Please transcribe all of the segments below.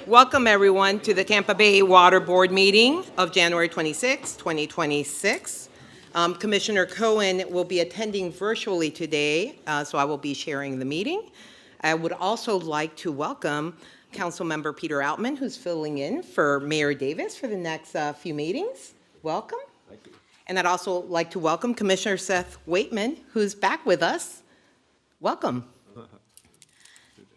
Welcome, everyone, to the Tampa Bay Water Board meeting of January 26, 2026. Commissioner Cohen will be attending virtually today, so I will be sharing the meeting. I would also like to welcome Councilmember Peter Outman, who's filling in for Mayor Davis for the next few meetings. Welcome. Thank you. And I'd also like to welcome Commissioner Seth Waitman, who's back with us. Welcome.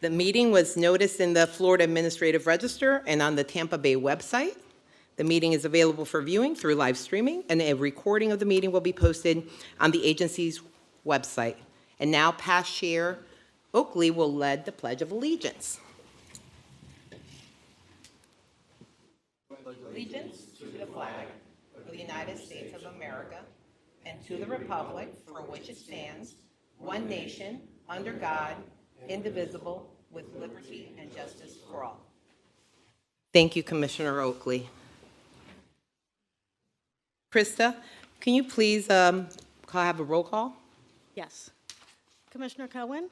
The meeting was noticed in the Florida Administrative Register and on the Tampa Bay website. The meeting is available for viewing through live streaming, and a recording of the meeting will be posted on the agency's website. And now, past Chair Oakley will lead the Pledge of Allegiance. Allegiance to the flag of the United States of America and to the republic for which it stands, one nation, under God, indivisible, with liberty and justice for all. Thank you, Commissioner Oakley. Krista, can you please have a roll call? Yes. Commissioner Cohen?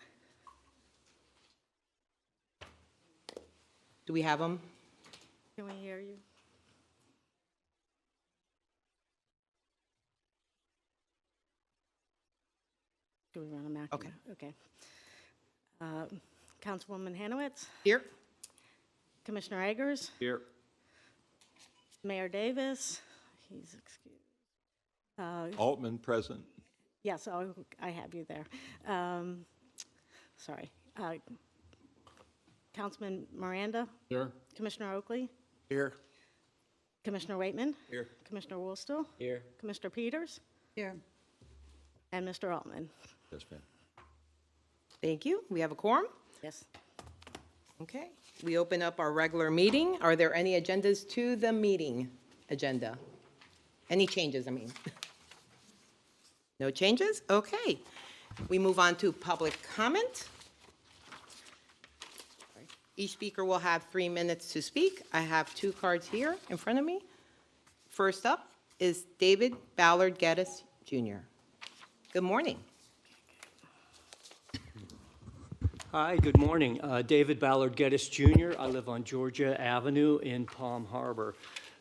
Do we have them? Can we hear you? Do we run a Mac? Okay. Okay. Councilwoman Hanowitz? Here. Commissioner Eggers? Here. Mayor Davis? He's excused. Altman present. Yes, I have you there. Sorry. Councilman Miranda? Here. Commissioner Oakley? Here. Commissioner Waitman? Here. Commissioner Woolstill? Here. Commissioner Peters? Here. And Mr. Altman? Yes, ma'am. Thank you. We have a quorum. Yes. Okay. We open up our regular meeting. Are there any agendas to the meeting agenda? Any changes, I mean? No changes? Okay. We move on to public comment. Each speaker will have 3 minutes to speak. I have 2 cards here in front of me. First up is David Ballard Geddes, Jr. Good morning. Hi, good morning. David Ballard Geddes, Jr. I live on Georgia Avenue in Palm Harbor.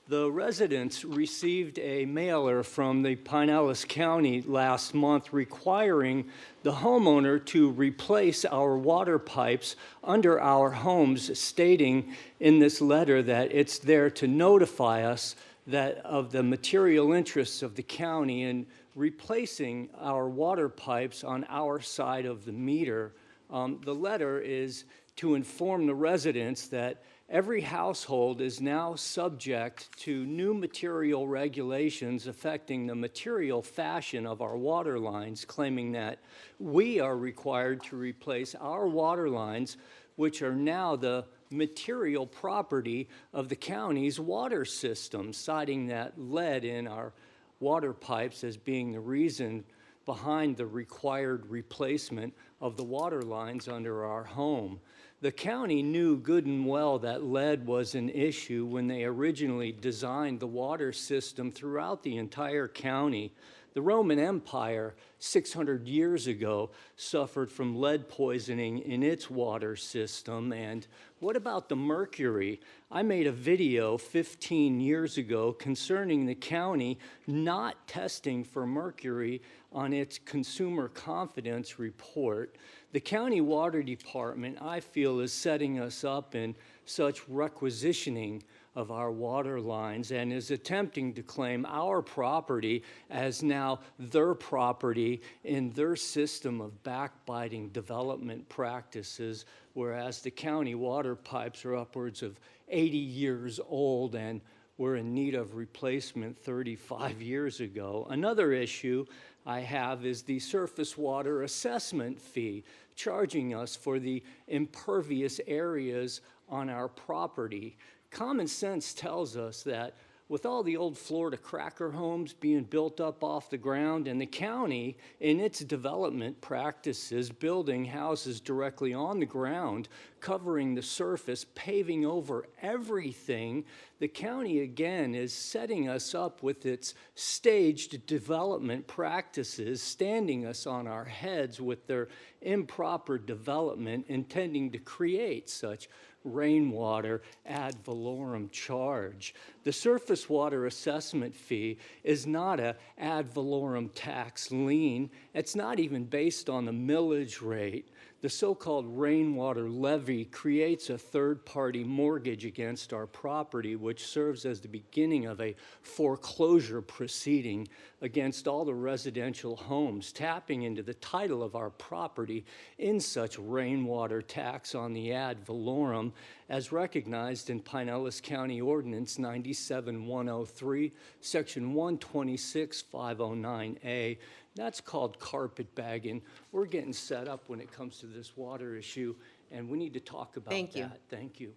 The residents received a mailer from the Pinellas County last month requiring the homeowner to replace our water pipes under our homes, stating in this letter that it's there to notify us that of the material interests of the county in replacing our water pipes on our side of the meter. The letter is to inform the residents that every household is now subject to new material regulations affecting the material fashion of our water lines, claiming that we are required to replace our water lines, which are now the material property of the county's water system, citing that lead in our water pipes as being the reason behind the required replacement of the water lines under our home. The county knew good and well that lead was an issue when they originally designed the water system throughout the entire county. The Roman Empire, 600 years ago, suffered from lead poisoning in its water system. And what about the mercury? I made a video 15 years ago concerning the county not testing for mercury on its consumer confidence report. The county water department, I feel, is setting us up in such requisitioning of our water lines and is attempting to claim our property as now their property in their system of backbiting development practices, whereas the county water pipes are upwards of 80 years old and were in need of replacement 35 years ago. Another issue I have is the surface water assessment fee, charging us for the impervious areas on our property. Common sense tells us that with all the old Florida cracker homes being built up off the ground and the county in its development practices building houses directly on the ground, covering the surface, paving over everything, the county again is setting us up with its staged development practices, standing us on our heads with their improper development, intending to create such rainwater ad valorem charge. The surface water assessment fee is not a ad valorem tax lien. It's not even based on the millage rate. The so-called rainwater levy creates a third-party mortgage against our property, which serves as the beginning of a foreclosure proceeding against all the residential homes, tapping into the title of our property in such rainwater tax on the ad valorem as recognized in Pinellas County Ordinance 97103, Section 126.509A. That's called carpetbagging. We're getting set up when it comes to this water issue, and we need to talk about that. Thank you. Thank you.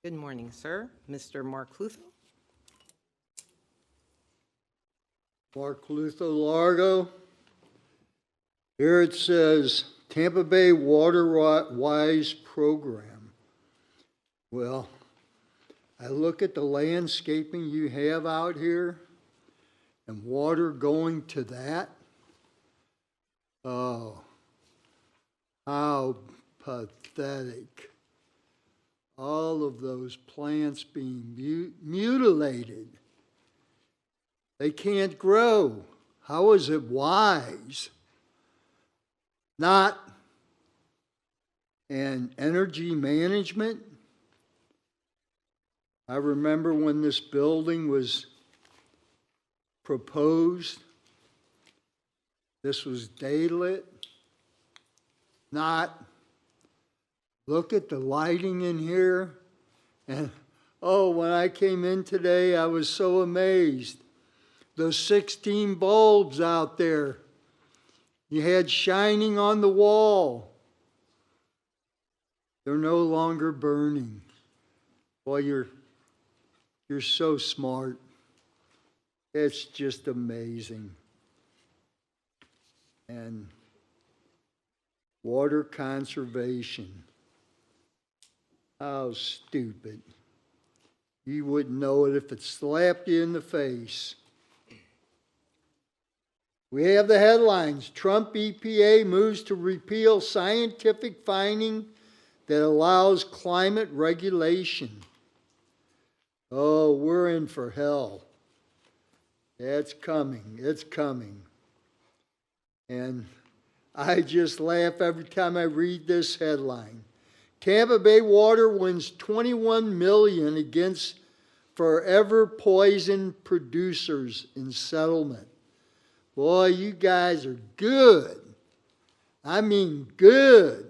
Good morning, sir. Mr. Mark Luther. Mark Luther Largo. Here it says Tampa Bay Water Wise Program. Well, I look at the landscaping you have out here and water going to that. Oh, how pathetic. All of those plants being mutilated. They can't grow. How is it wise? Not. And energy management. I remember when this building was proposed, this was daylit. Not. Look at the lighting in here. And oh, when I came in today, I was so amazed. Those 16 bulbs out there you had shining on the wall, they're no longer burning. Boy, you're so smart. It's just amazing. And water conservation. How stupid. You wouldn't know it if it slapped you in the face. We have the headlines. Trump EPA moves to repeal scientific finding that allows climate regulation. Oh, we're in for hell. It's coming. It's coming. And I just laugh every time I read this headline. Tampa Bay Water wins $21 million against forever poison producers in settlement. Boy, you guys are good. I mean good.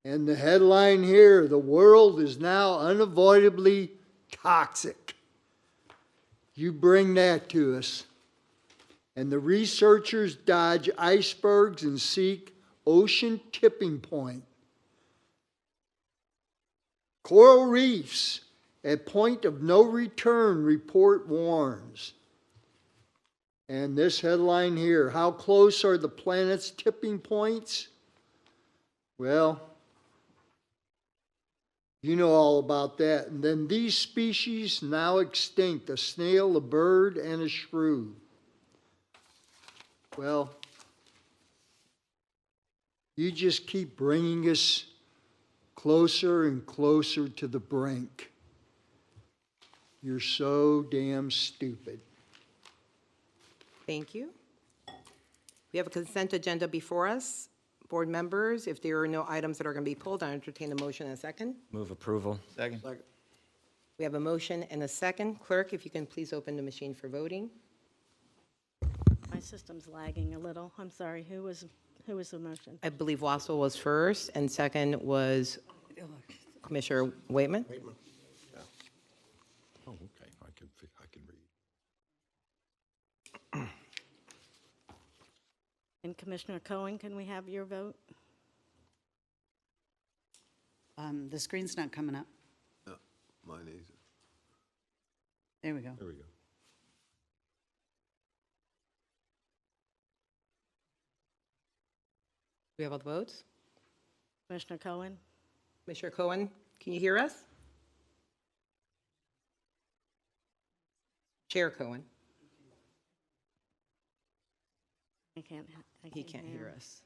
And the headline here, the world is now unavoidably toxic. You bring that to us. And the researchers dodge icebergs and seek ocean tipping point. Coral reefs at point of no return, report warns. And this headline here, how close are the planet's tipping points? Well, you know all about that. And then these species now extinct, a snail, a bird, and a shrew. Well, you just keep bringing us closer and closer to the brink. You're so damn stupid. Thank you. We have a consent agenda before us. Board members, if there are no items that are going to be pulled, I entertain a motion and a second. Move approval. Second. We have a motion and a second. Clerk, if you can please open the machine for voting. My system's lagging a little. I'm sorry. Who was the motion? I believe Wassel was first, and second was Commissioner Waitman. Oh, okay, I can read. And Commissioner Cohen, can we have your vote? The screen's not coming up. No, mine either. There we go. There we go. we have all the votes? Commissioner Cohen? Commissioner Cohen, can you hear us? Chair Cohen, I he can't hear us.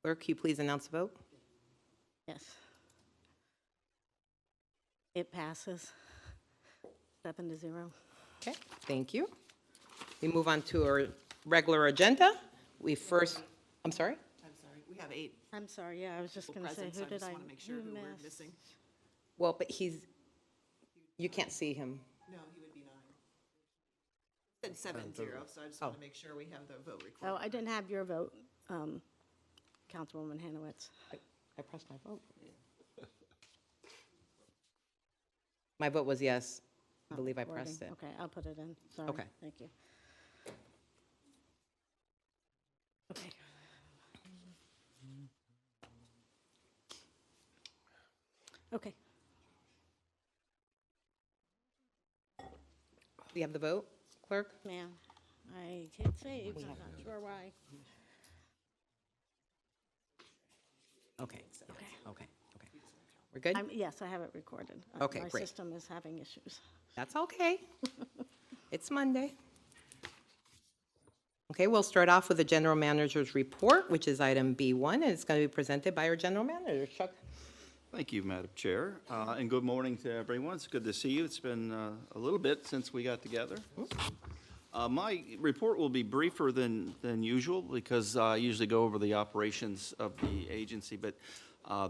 Clerk, can you please announce the vote? Yes. It passes 7-0. Okay, thank you. We move on to our regular agenda. We first, I'm sorry? I'm sorry, we have 8 I'm sorry, yeah, I was just people going to say, present, so who I did just I? want to make sure who we're missed? missing. Well, but you can't see him. No, he would be 9. Said 7-0, so I just want to make sure we have the vote recorded. Oh, I didn't have your vote, Councilwoman Hanowitz. I pressed my vote. My vote was yes. I believe I pressed it. Okay, I'll put it in, sorry. Okay. Thank you. Okay. Okay, Do you have the vote, clerk? ma'am, I hit save, I'm not sure why. Okay, okay. We're good? Yes, I have it recorded. Okay, My great. system is having issues. That's okay. It's Monday. Okay, we'll start off with the general manager's report, which is item B1, and it's going to be presented by our general manager, Chuck. Thank you, Madam Chair, and good morning to everyone. It's good to see you. It's been a little bit since we got together. My report will be briefer than usual because I usually go over the operations of the agency, but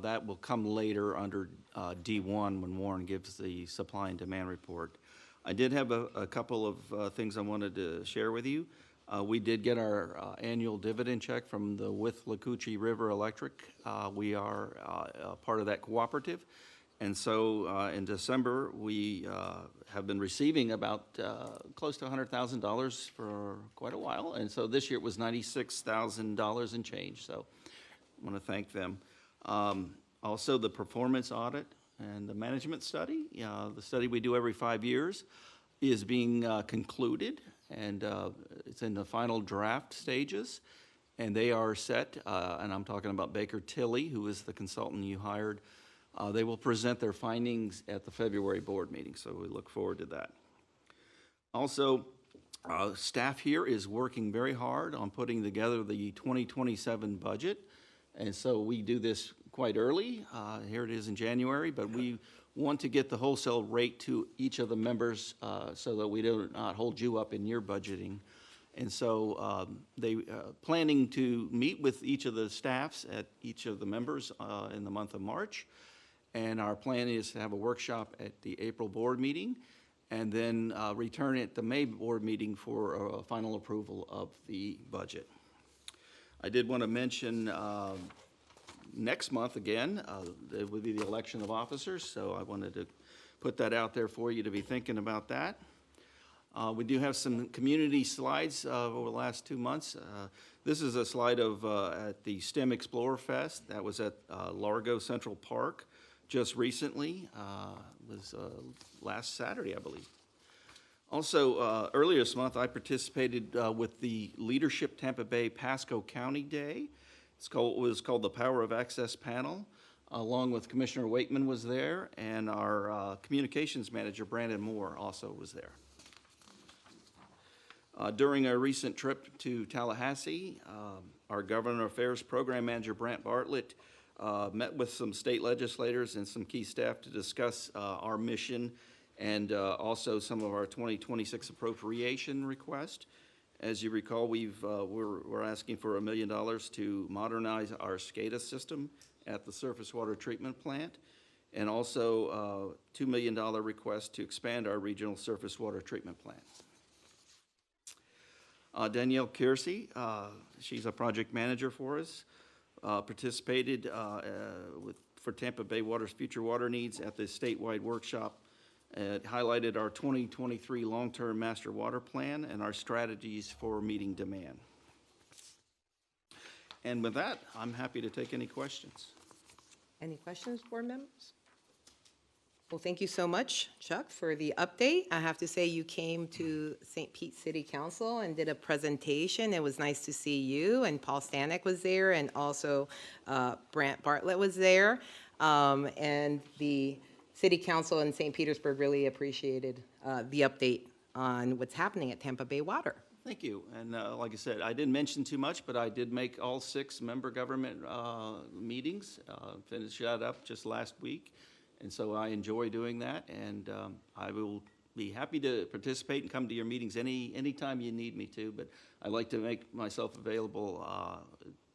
that will come later under D1 when Warren gives the supply and demand report. I did have a couple of things I wanted to share with you. We did get our annual dividend check from the With Lacucci River Electric. We are part of that cooperative. And so in December, we have been receiving about close to $100,000 for quite a while. And so this year it was $96,000 and change. So I want to thank them. Also, the performance audit and the management study, the study we do every 5 years, is being concluded. And it's in the final draft stages. And they are set, and I'm talking about Baker Tilly, who is the consultant you hired. They will present their findings at the February board meeting, so we look forward to that. Also, staff here is working very hard on putting together the 2027 budget, and so we do this quite early. Here it is in January, but we want to get the wholesale rate to each of the members so that we do not hold you up in your budgeting. And so they planning to meet with each of the staffs at each of the members in the month of March. And our plan is to have a workshop at the April board meeting and then return at the May board meeting for final approval of the budget. I did want to mention next month again, it would be the election of officers, so I wanted to put that out there for you to be thinking about that. We do have some community slides over the last 2 months. This is a slide of at the STEM Explorer Fest. That was at Largo Central Park just recently. It was last Saturday, I believe. Also, earlier this month, I participated with the Leadership Tampa Bay Pasco County Day. It was called the Power of Access Panel. Along with Commissioner Waitman was there, and our communications manager, Brandon Moore, also was there. During a recent trip to Tallahassee, our Government Affairs Program Manager, Brant Bartlett, met with some state legislators and some key staff to discuss our mission and also some of our 2026 appropriation request. As you recall, we're asking for $1 million to modernize our SCADA system at the surface water treatment plant, and also a $2 million request to expand our regional surface water treatment plant. Danielle Kiersey, she's a project manager for us, participated for Tampa Bay Water's future water needs at the statewide workshop. It highlighted our 2023 long-term master water plan and our strategies for meeting demand. And with that, I'm happy to take any questions. Any questions, board members? Well, thank you so much, Chuck, for the update. I have to say you came to St. Pete City Council and did a presentation. It was nice to see you, and Paul Stanek was there, and also Brant Bartlett was there. And the City Council in St. Petersburg really appreciated the update on what's happening at Tampa Bay Water. Thank you. And like I said, I didn't mention too much, but I did make all 6 member government meetings, finished that up just last week. And so I enjoy doing that, and I will be happy to participate and come to your meetings anytime you need me to, but I like to make myself available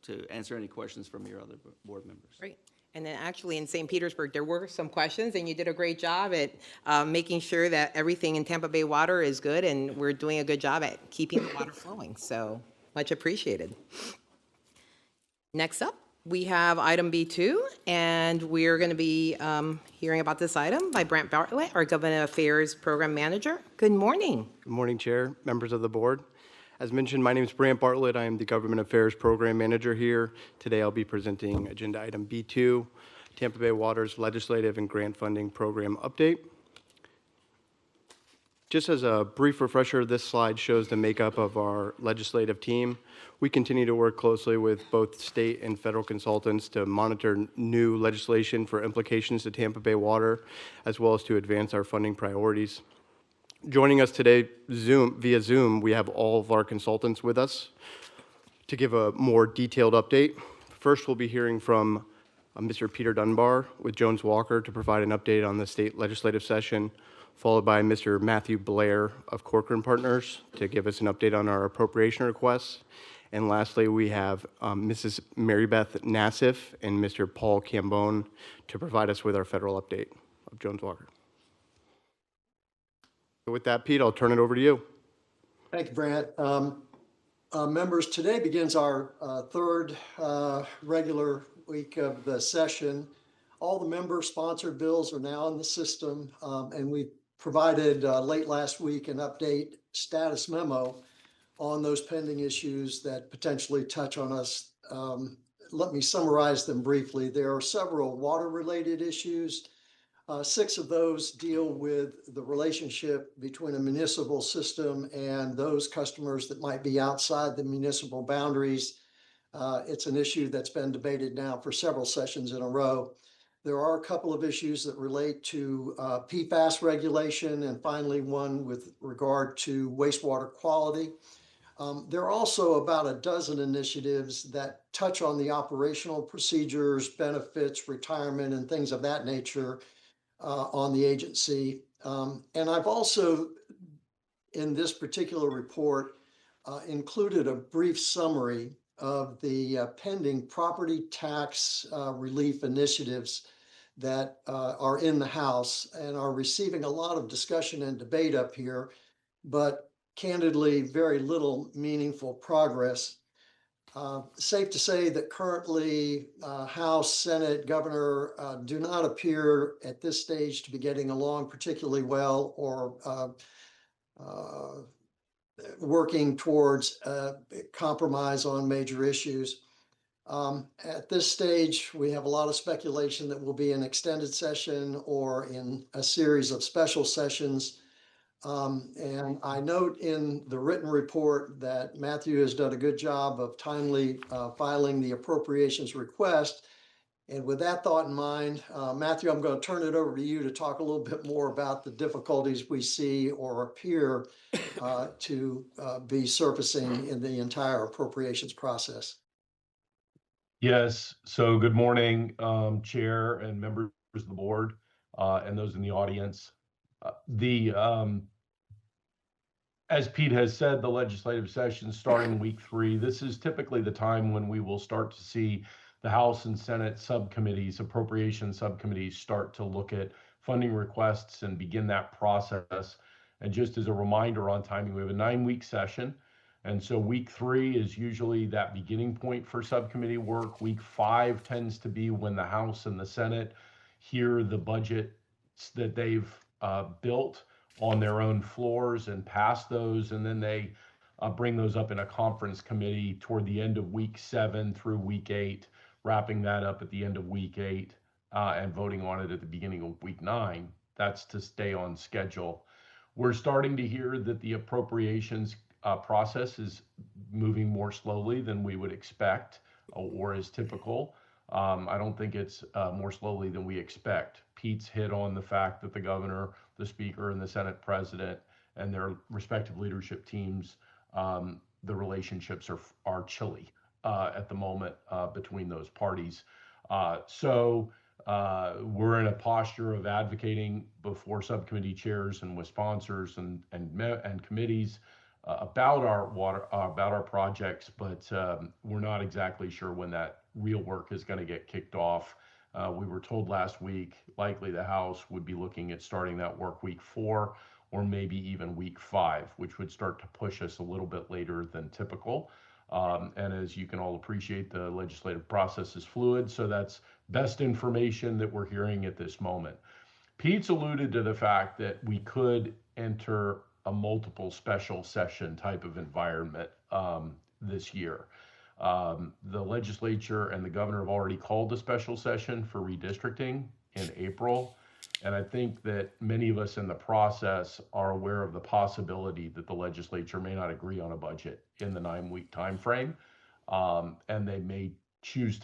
to answer any questions from your other board members. Great. And then actually in St. Petersburg, there were some questions, and you did a great job at making sure that everything in Tampa Bay Water is good, and we're doing a good job at keeping the water flowing. So much appreciated. Next up, we have item B2, and we're going to be hearing about this item by Brant Bartlett, our Government Affairs Program Manager. Good morning. Good morning, Chair, members of the board. As mentioned, my name is Brant Bartlett. I am the Government Affairs Program Manager here. Today I'll be presenting agenda item B2, Tampa Bay Water's Legislative and Grant Funding Program Update. Just as a brief refresher, this slide shows the makeup of our legislative team. We continue to work closely with both state and federal consultants to monitor new legislation for implications to Tampa Bay Water, as well as to advance our funding priorities. Joining us today via Zoom, we have all of our consultants with us to give a more detailed update. First, we'll be hearing from Mr. Peter Dunbar with Jones Walker to provide an update on the state legislative session, followed by Mr. Matthew Blair of Corcoran Partners to give us an update on our appropriation requests. And lastly, we have Mrs. Mary Beth Nassif and Mr. Paul Cambone to provide us with our federal update of Jones Walker. So with that, Pete, I'll turn it over to you. Thank you, Brant. Members, today begins our third regular week of the session. All the member-sponsored bills are now in the system, and we provided late last week an update status memo on those pending issues that potentially touch on us. Let me summarize them briefly. There are several water-related issues. 6 of those deal with the relationship between a municipal system and those customers that might be outside the municipal boundaries. It's an issue that's been debated now for several sessions in a row. There are a couple of issues that relate to PFAS regulation, and finally one with regard to wastewater quality. There are also about a dozen initiatives that touch on the operational procedures, benefits, retirement, and things of that nature on the agency. And I've also, in this particular report, included a brief summary of the pending property tax relief initiatives that are in the House and are receiving a lot of discussion and debate up here, but candidly, very little meaningful progress. Safe to say that currently House, Senate, Governor do not appear at this stage to be getting along particularly well or working towards compromise on major issues. At this stage, we have a lot of speculation that we'll be in extended session or in a series of special sessions. And I note in the written report that Matthew has done a good job of timely filing the appropriations request. And with that thought in mind, Matthew, I'm going to turn it over to you to talk a little bit more about the difficulties we see or appear to be surfacing in the entire appropriations process. Yes, so good morning, Chair and members of the board and those in the audience. As Pete has said, the legislative session starting week 3, this is typically the time when we will start to see the House and Senate subcommittees, appropriation subcommittees, start to look at funding requests and begin that process. And just as a reminder on timing, we have a 9-week session. And so week 3 is usually that beginning point for subcommittee work. Week 5 tends to be when the House and the Senate hear the budgets that they've built on their own floors and pass those, and then they bring those up in a conference committee toward the end of week 7 through week 8, wrapping that up at the end of week 8 and voting on it at the beginning of week 9. that's to stay on schedule. We're starting to hear that the appropriations process is moving more slowly than we would expect or is typical. I don't think it's more slowly than we expect. Pete's hit on the fact that the governor, the speaker, and the Senate president and their respective leadership teams, the relationships are chilly at the moment between those parties. So we're in a posture of advocating before subcommittee chairs and with sponsors and committees about our projects, but we're not exactly sure when that real work is going to get kicked off. We were told last week likely the House would be looking at starting that work week 4 or maybe even week 5, which would start to push us a little bit later than typical. And as you can all appreciate, the legislative process is fluid, so that's best information that we're hearing at this moment. Pete's alluded to the fact that we could enter a multiple special session type of environment this year. The legislature and the governor have already called a special session for redistricting in April. And I think that many of us in the process are aware of the possibility that the legislature may not agree on a budget in the 9-week time frame. And they may choose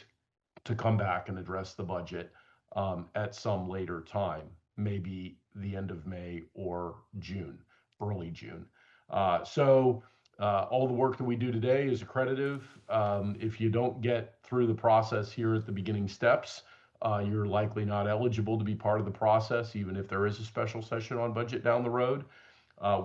to come back and address the budget at some later time, maybe the end of May or June, early June. So all the work that we do today is accreditive. If you don't get through the process here at the beginning steps, you're likely not eligible to be part of the process, even if there is a special session on budget down the road.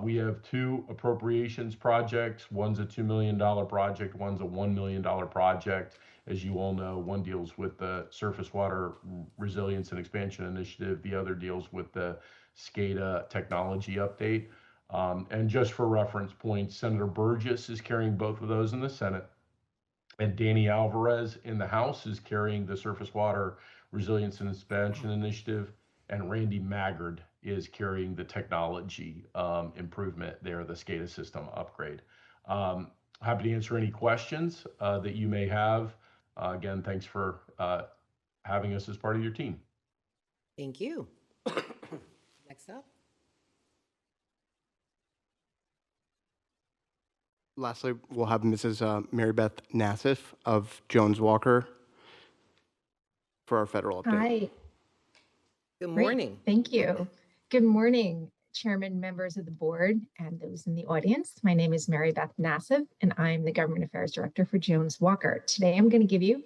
We have 2 appropriations projects. One's a $2 million project, one's a $1 million project. As you all know, one deals with the Surface Water Resilience and Expansion Initiative. The other deals with the SCADA technology update. And just for reference points, Senator Burgess is carrying both of those in the Senate, and Danny Alvarez in the House is carrying the Surface Water Resilience and Expansion Initiative, and Randy Maggard is carrying the technology improvement there, the SCADA system upgrade. Happy to answer any questions that you may have. Again, thanks for having us as part of your team. Thank you. Next up. Lastly, we'll have Mrs. Mary Beth Nassif of Jones Walker for our federal update. Hi. Good Great. morning. Thank you. Good morning, Chairman, members of the board, and those in the audience. My name is Mary Beth Nassif, and I'm the Government Affairs Director for Jones Walker. Today, I'm going to give you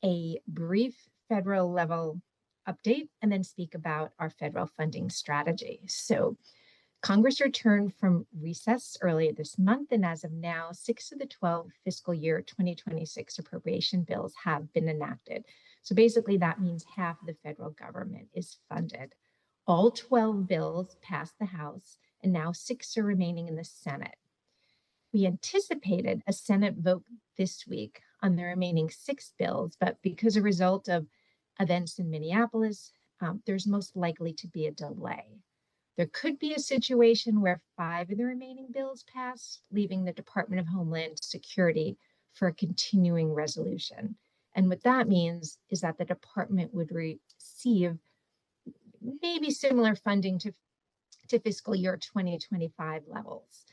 a brief federal level update and then speak about our federal funding strategy. So, Congress returned from recess earlier this month, and as of now, 6 of the 12 fiscal year 2026 appropriation bills have been enacted. So basically, that means half of the federal government is funded. All 12 bills passed the House, and now 6 are remaining in the Senate. We anticipated a Senate vote this week on the remaining 6 bills, but because a result of events in Minneapolis, there's most likely to be a delay. There could be a situation where 5 of the remaining bills pass, leaving the Department of Homeland Security for a continuing resolution. And what that means is that the department would receive maybe similar funding to fiscal year 2025 levels.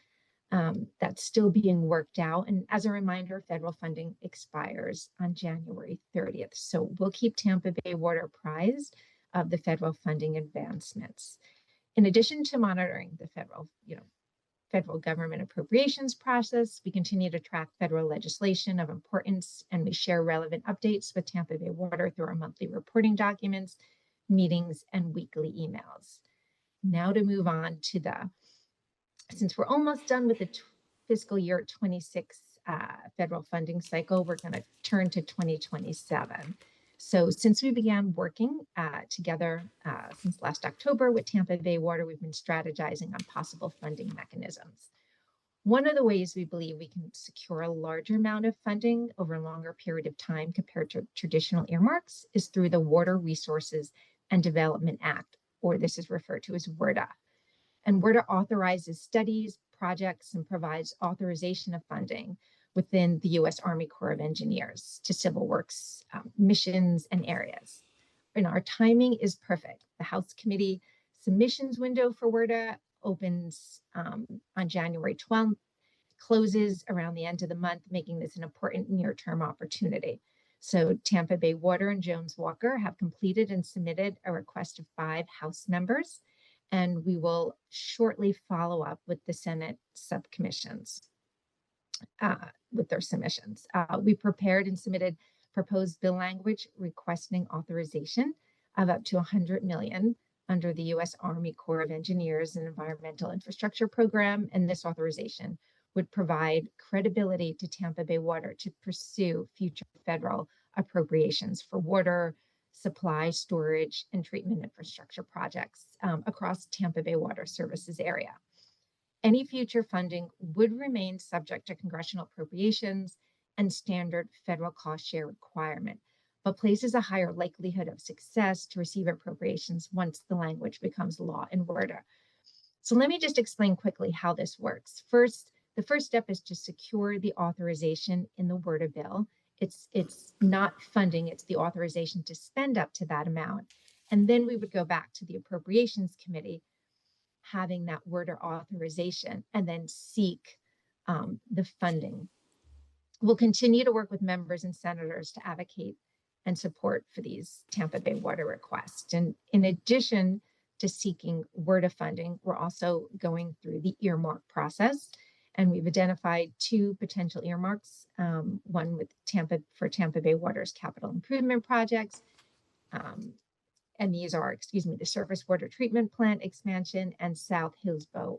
That's still being worked out. And as a reminder, federal funding expires on January 30th. So we'll keep Tampa Bay Water apprised of the federal funding advancements. In addition to monitoring the federal government appropriations process, we continue to track federal legislation of importance, and we share relevant updates with Tampa Bay Water through our monthly reporting documents, meetings, and weekly emails. Now to move on to since we're almost done with the fiscal year 26 federal funding cycle, we're going to turn to 2027. So since we began working together since last October with Tampa Bay Water, we've been strategizing on possible funding mechanisms. One of the ways we believe we can secure a larger amount of funding over a longer period of time compared to traditional earmarks is through the Water Resources and Development Act, or this is referred to as WRDA. And WRDA authorizes studies, projects, and provides authorization of funding within the U.S. Army Corps of Engineers to civil works missions and areas. And our timing is perfect. The House Committee Submissions window for WRDA opens on January 12th, closes around the end of the month, making this an important near-term opportunity. So Tampa Bay Water and Jones Walker have completed and submitted a request of 5 House members, and we will shortly follow up with the Senate subcommissions with their submissions. We prepared and submitted proposed bill language requesting authorization of up to $100 million under the U.S. Army Corps of Engineers and Environmental Infrastructure Program, and this authorization would provide credibility to Tampa Bay Water to pursue future federal appropriations for water supply, storage, and treatment infrastructure projects across Tampa Bay Water Services area. Any future funding would remain subject to congressional appropriations and standard federal cost share requirement, but places a higher likelihood of success to receive appropriations once the language becomes law in WRDA. So let me just explain quickly how this works. First, the first step is to secure the authorization in the WRDA bill. It's not funding, it's the authorization to spend up to that amount. And then we would go back to the Appropriations Committee, having that WRDA authorization, and then seek the funding. We'll continue to work with members and senators to advocate and support for these Tampa Bay water requests. And in addition to seeking WRDA funding, we're also going through the earmark process. And we've identified 2 potential earmarks, one with Tampa Bay Water's capital improvement projects. And these are, the surface water treatment plant expansion and South Hillsborough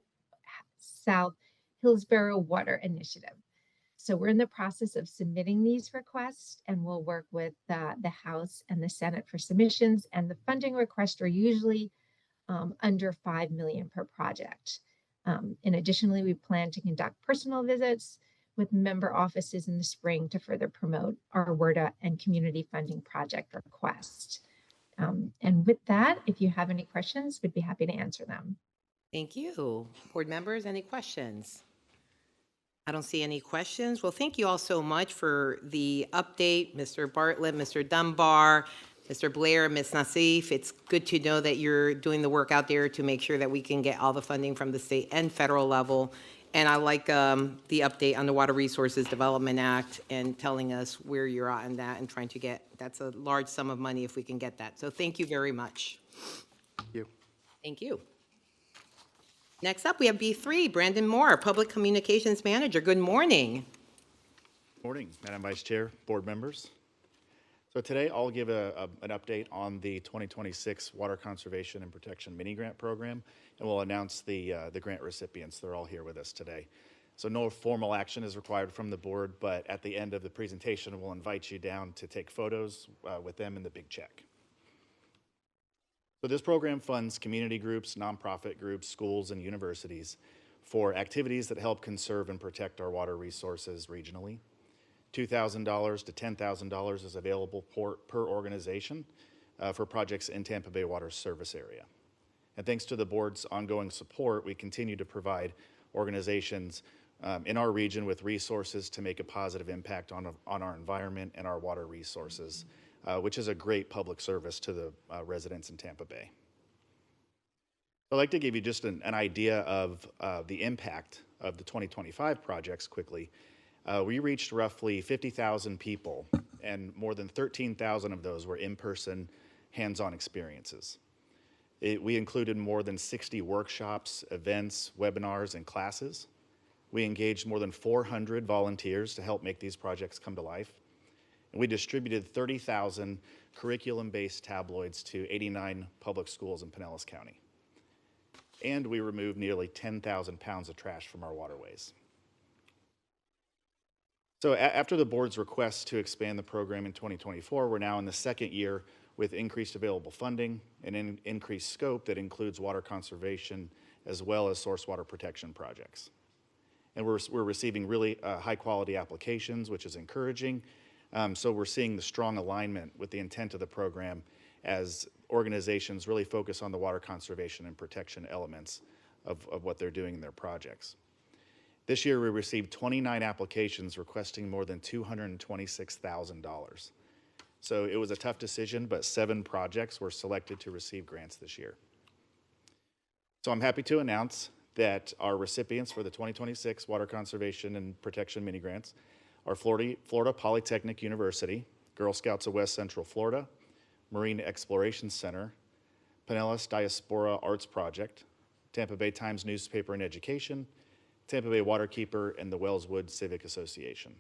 Water Initiative. So we're in the process of submitting these requests, and we'll work with the House and the Senate for submissions. And the funding requests are usually under $5 million per project. And additionally, we plan to conduct personal visits with member offices in the spring to further promote our WRDA and community funding project request. And with that, if you have any questions, we'd be happy to answer them. Thank you. Board members, any questions? I don't see any questions. Well, thank you all so much for the update, Mr. Bartlett, Mr. Dunbar, Mr. Blair, Ms. Nassif. It's good to know that you're doing the work out there to make sure that we can get all the funding from the state and federal level. And I like the update on the Water Resources Development Act and telling us where you're at on that and trying to get, that's a large sum of money if we can get that. So thank you very much. Thank you. Thank you. Next up, we have B3, Brandon Moore, Public Communications Manager. Good morning. Morning, Madam Vice Chair, board members. So today I'll give an update on the 2026 Water Conservation and Protection Mini Grant Program, and we'll announce the grant recipients. They're all here with us today. So no formal action is required from the board, but at the end of the presentation, we'll invite you down to take photos with them in the big check. So this program funds community groups, nonprofit groups, schools, and universities for activities that help conserve and protect our water resources regionally. $2,000 to $10,000 is available per organization for projects in Tampa Bay Water's service area. And thanks to the board's ongoing support, we continue to provide organizations in our region with resources to make a positive impact on our environment and our water resources, which is a great public service to the residents in Tampa Bay. I'd like to give you just an idea of the impact of the 2025 projects quickly. We reached roughly 50,000 people, and more than 13,000 of those were in-person, hands-on experiences. We included more than 60 workshops, events, webinars, and classes. We engaged more than 400 volunteers to help make these projects come to life. And we distributed 30,000 curriculum-based tabloids to 89 public schools in Pinellas County. And we removed nearly 10,000 pounds of trash from our waterways. So after the board's request to expand the program in 2024, we're now in the second year with increased available funding and increased scope that includes water conservation as well as source water protection projects. And we're receiving really high-quality applications, which is encouraging. So we're seeing the strong alignment with the intent of the program as organizations really focus on the water conservation and protection elements of what they're doing in their projects. This year, we received 29 applications requesting more than $226,000. So it was a tough decision, but 7 projects were selected to receive grants this year. So I'm happy to announce that our recipients for the 2026 Water Conservation and Protection Mini Grants are Florida Polytechnic University, Girl Scouts of West Central Florida, Marine Exploration Center, Pinellas Diaspora Arts Project, Tampa Bay Times Newspaper and Education, Tampa Bay Waterkeeper, and the Wellswood Civic Association.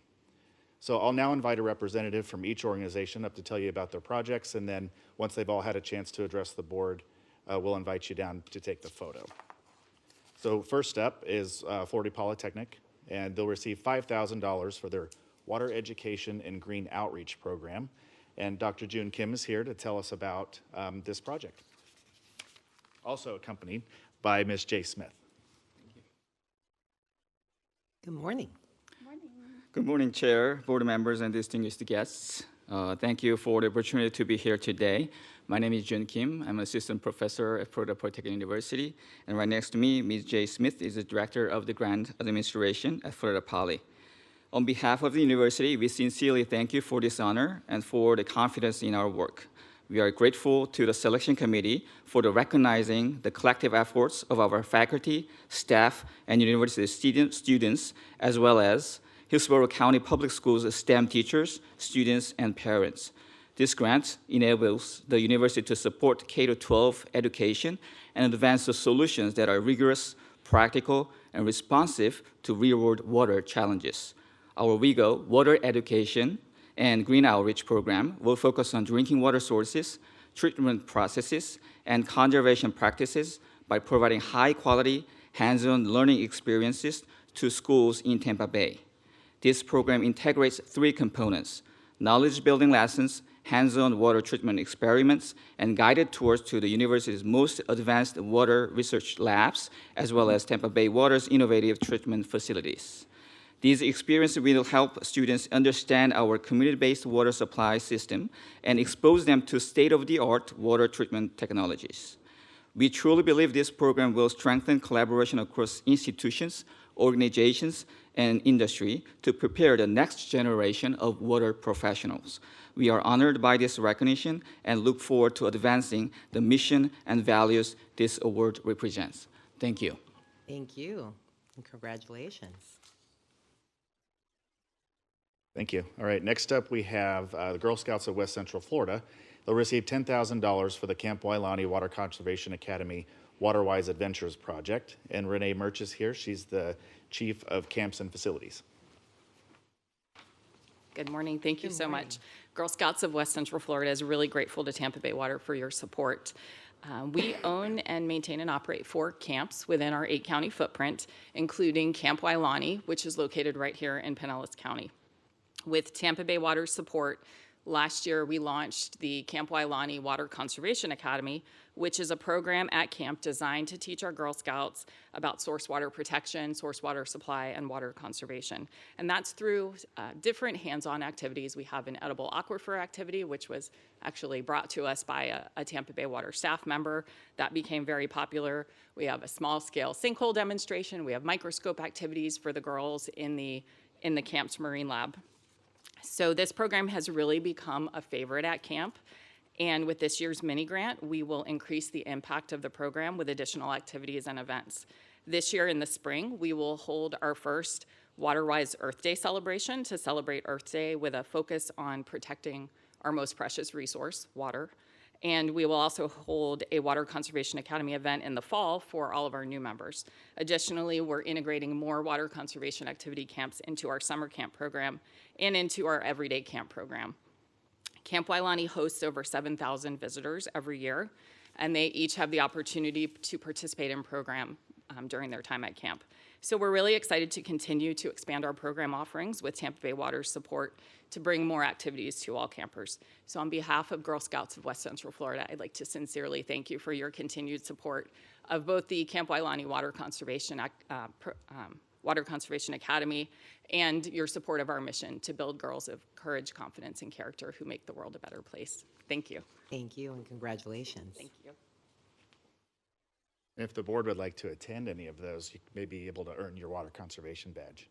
So I'll now invite a representative from each organization up to tell you about their projects, and then once they've all had a chance to address the board, we'll invite you down to take the photo. So first up is Florida Polytechnic, and they'll receive $5,000 for their Water Education and Green Outreach Program. And Dr. June Kim is here to tell us about this project. Also accompanied by Ms. Jay Smith. Good morning. Good morning, Chair, board members, and distinguished guests. Thank you for the opportunity to be here today. My name is Jun Kim. I'm an assistant professor at Florida Polytechnic University. And right next to me, Ms. Jay Smith is the director of the grant administration at Florida Poly. On behalf of the university, we sincerely thank you for this honor and for the confidence in our work. We are grateful to the selection committee for recognizing the collective efforts of our faculty, staff, and university students, as well as Hillsborough County Public Schools STEM teachers, students, and parents. This grant enables the university to support K-12 education and advance the solutions that are rigorous, practical, and responsive to real-world water challenges. Our WIGO, Water Education and Green Outreach Program, will focus on drinking water sources, treatment processes, and conservation practices by providing high-quality, hands-on learning experiences to schools in Tampa Bay. This program integrates three components: knowledge-building lessons, hands-on water treatment experiments, and guided tours to the university's most advanced water research labs, as well as Tampa Bay Water's innovative treatment facilities. These experiences will help students understand our community-based water supply system and expose them to state-of-the-art water treatment technologies. We truly believe this program will strengthen collaboration across institutions, organizations, and industry to prepare the next generation of water professionals. We are honored by this recognition and look forward to advancing the mission and values this award represents. Thank you. Thank you, and congratulations. Thank you. All right, next up we have the Girl Scouts of West Central Florida. They'll receive $10,000 for the Camp Wailani Water Conservation Academy Waterwise Adventures Project. And Renee Murch is here. She's the Chief of Camps and Facilities. Good morning. Thank you so much. Girl Scouts of West Central Florida is really grateful to Tampa Bay Water for your support. We own and maintain and operate 4 camps within our 8-county footprint, including Camp Wailani, which is located right here in Pinellas County. With Tampa Bay Water's support, last year we launched the Camp Wailani Water Conservation Academy, which is a program at camp designed to teach our Girl Scouts about source water protection, source water supply, and water conservation. And that's through different hands-on activities. We have an edible aquifer activity, which was actually brought to us by a Tampa Bay Water staff member. That became very popular. We have a small-scale sinkhole demonstration. We have microscope activities for the girls in the camp's marine lab. So this program has really become a favorite at camp. And with this year's mini grant, we will increase the impact of the program with additional activities and events. This year in the spring, we will hold our first Waterwise Earth Day celebration to celebrate Earth Day with a focus on protecting our most precious resource, water. And we will also hold a Water Conservation Academy event in the fall for all of our new members. Additionally, we're integrating more water conservation activity camps into our summer camp program and into our everyday camp program. Camp Wailani hosts over 7,000 visitors every year, and they each have the opportunity to participate in program during their time at camp. So we're really excited to continue to expand our program offerings with Tampa Bay Water's support to bring more activities to all campers. So on behalf of Girl Scouts of West Central Florida, I'd like to sincerely thank you for your continued support of both the Camp Wailani Water Conservation Academy and your support of our mission to build girls of courage, confidence, and character who make the world a better place. Thank you. Thank you, and congratulations. Thank you. And if the board would like to attend any of those, you may be able to earn your water conservation badge.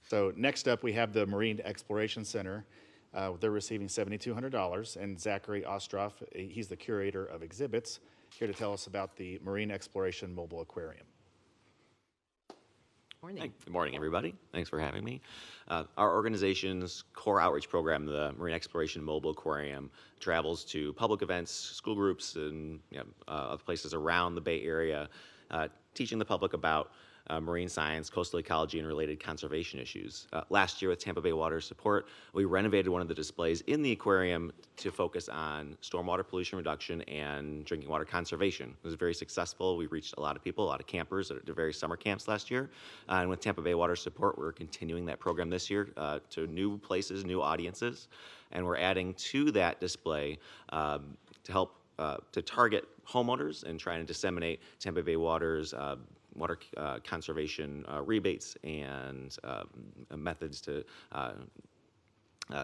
So next up, we have the Marine Exploration Center. They're receiving $7,200, and Zachary Ostroff, he's the curator of exhibits, here to tell us about the Marine Exploration Mobile Aquarium. Morning. Good morning, everybody. Thanks for having me. Our organization's core outreach program, the Marine Exploration Mobile Aquarium, travels to public events, school groups, and other places around the Bay Area, teaching the public about marine science, coastal ecology, and related conservation issues. Last year, with Tampa Bay Water's support, we renovated one of the displays in the aquarium to focus on stormwater pollution reduction and drinking water conservation. It was very successful. We reached a lot of people, a lot of campers at the various summer camps last year. And with Tampa Bay Water's support, we're continuing that program this year to new places, new audiences. And we're adding to that display to help to target homeowners and trying to disseminate Tampa Bay Water's water conservation rebates and methods to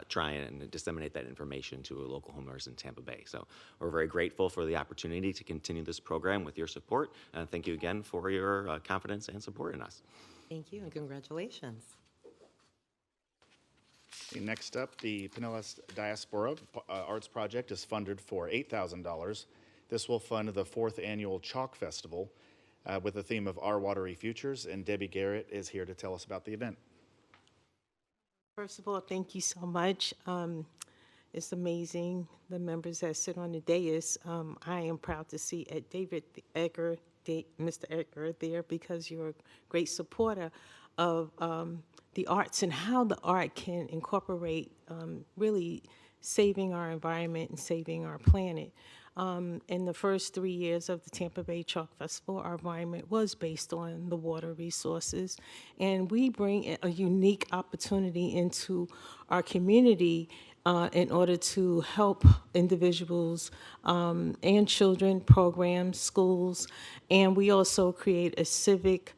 try and disseminate that information to local homeowners in Tampa Bay. So we're very grateful for the opportunity to continue this program with your support. And thank you again for your confidence and support in us. Thank you and congratulations. Next up, the Pinellas Diaspora Arts Project is funded for $8,000. This will fund the 4th annual Chalk Festival with the theme of Our Watery Futures, and Debbie Garrett is here to tell us about the event. First of all, thank you so much. It's amazing, the members that sit on the dais. I am proud to see Mr. Edgar there, because you're a great supporter of the arts and how the art can incorporate really saving our environment and saving our planet. In the first 3 years of the Tampa Bay Chalk Festival, our environment was based on the water resources, and we bring a unique opportunity into our community in order to help individuals and children, programs, schools, and we also create a civic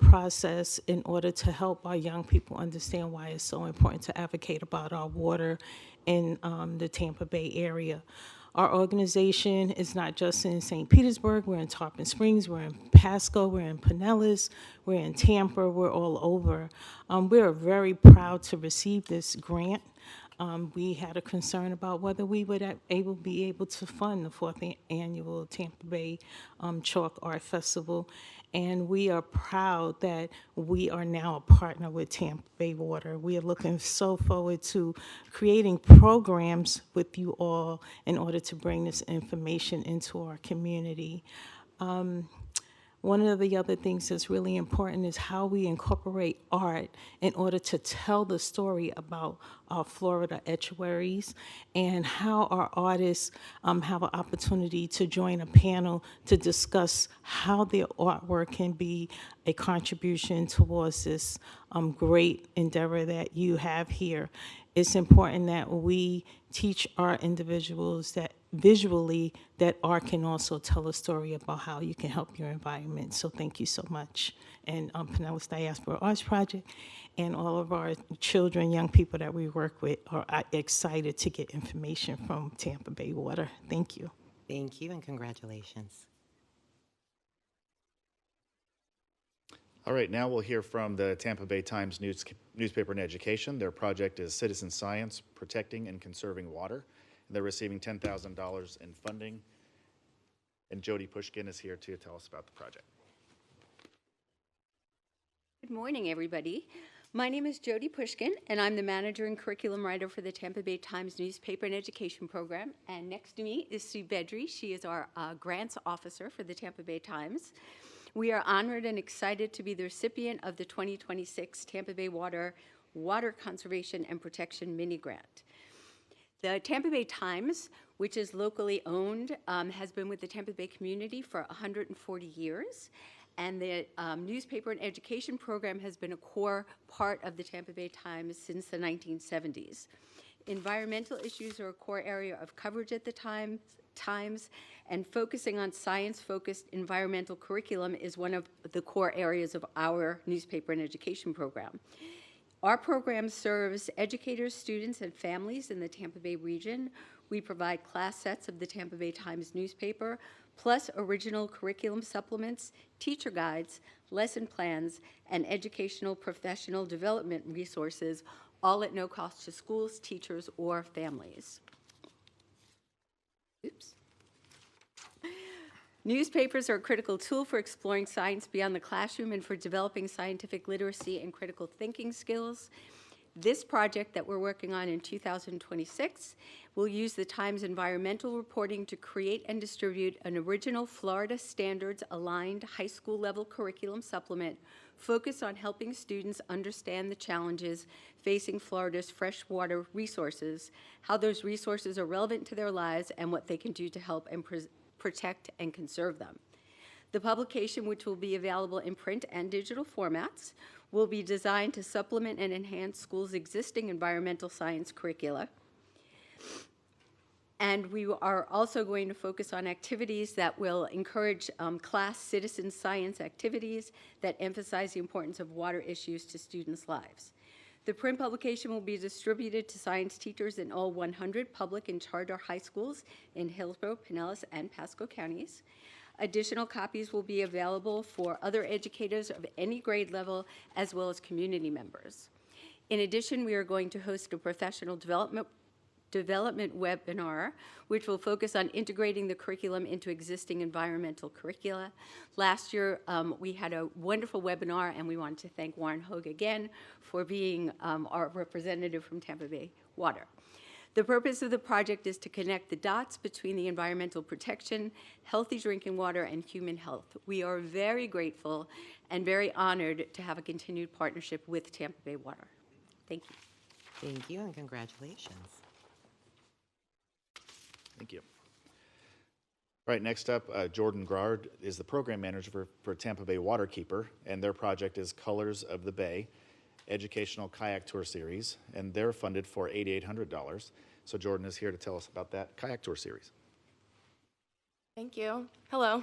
process in order to help our young people understand why it's so important to advocate about our water in the Tampa Bay area. Our organization is not just in St. Petersburg, we're in Tarpon Springs, we're in Pasco, we're in Pinellas, we're in Tampa, we're all over. We're very proud to receive this grant. We had a concern about whether we would be able to fund the 4th annual Tampa Bay Chalk Art Festival, and we are proud that we are now a partner with Tampa Bay Water. We are looking so forward to creating programs with you all in order to bring this information into our community. One of the other things that's really important is how we incorporate art in order to tell the story about our Florida estuaries, and how our artists have an opportunity to join a panel to discuss how their artwork can be a contribution towards this great endeavor that you have here. It's important that we teach our individuals that visually that art can also tell a story about how you can help your environment. So thank you so much. And Pinellas Diaspora Arts Project and all of our children, young people that we work with are excited to get information from Tampa Bay Water. Thank you. Thank you and congratulations. All right, now we'll hear from the Tampa Bay Times newspaper and education. Their project is Citizen Science, Protecting and Conserving Water. And they're receiving $10,000 in funding. And Jody Pushkin is here to tell us about the project. Good morning, everybody. My name is Jody Pushkin, and I'm the manager and curriculum writer for the Tampa Bay Times newspaper and education program. And next to me is Sue Bedry. She is our grants officer for the Tampa Bay Times. We are honored and excited to be the recipient of the 2026 Tampa Bay Water Conservation and Protection Mini Grant. The Tampa Bay Times, which is locally owned, has been with the Tampa Bay community for 140 years. And the newspaper and education program has been a core part of the Tampa Bay Times since the 1970s. Environmental issues are a core area of coverage at the Times, and focusing on science-focused environmental curriculum is one of the core areas of our newspaper and education program. Our program serves educators, students, and families in the Tampa Bay region. We provide class sets of the Tampa Bay Times newspaper, plus original curriculum supplements, teacher guides, lesson plans, and educational professional development resources, all at no cost to schools, teachers, or families. Oops. Newspapers are a critical tool for exploring science beyond the classroom and for developing scientific literacy and critical thinking skills. This project that we're working on in 2026 will use the Times environmental reporting to create and distribute an original Florida standards aligned high school level curriculum supplement focused on helping students understand the challenges facing Florida's freshwater resources, how those resources are relevant to their lives, and what they can do to help and protect and conserve them. The publication, which will be available in print and digital formats, will be designed to supplement and enhance schools' existing environmental science curricula. And we are also going to focus on activities that will encourage class citizen science activities that emphasize the importance of water issues to students' lives. The print publication will be distributed to science teachers in all 100 public and charter high schools in Hillsborough, Pinellas, and Pasco counties. Additional copies will be available for other educators of any grade level, as well as community members. In addition, we are going to host a professional development webinar, which will focus on integrating the curriculum into existing environmental curricula. Last year, we had a wonderful webinar, and we wanted to thank Warren Hogue again for being our representative from Tampa Bay Water. The purpose of the project is to connect the dots between the environmental protection, healthy drinking water, and human health. We are very grateful and very honored to have a continued partnership with Tampa Bay Water. Thank you. Thank you, and congratulations. Thank you. All right, next up, Jordan Grard is the program manager for Tampa Bay Waterkeeper, and their project is Colors of the Bay, educational kayak tour series, and they're funded for $8,800. So Jordan is here to tell us about that kayak tour series. Thank you. Hello.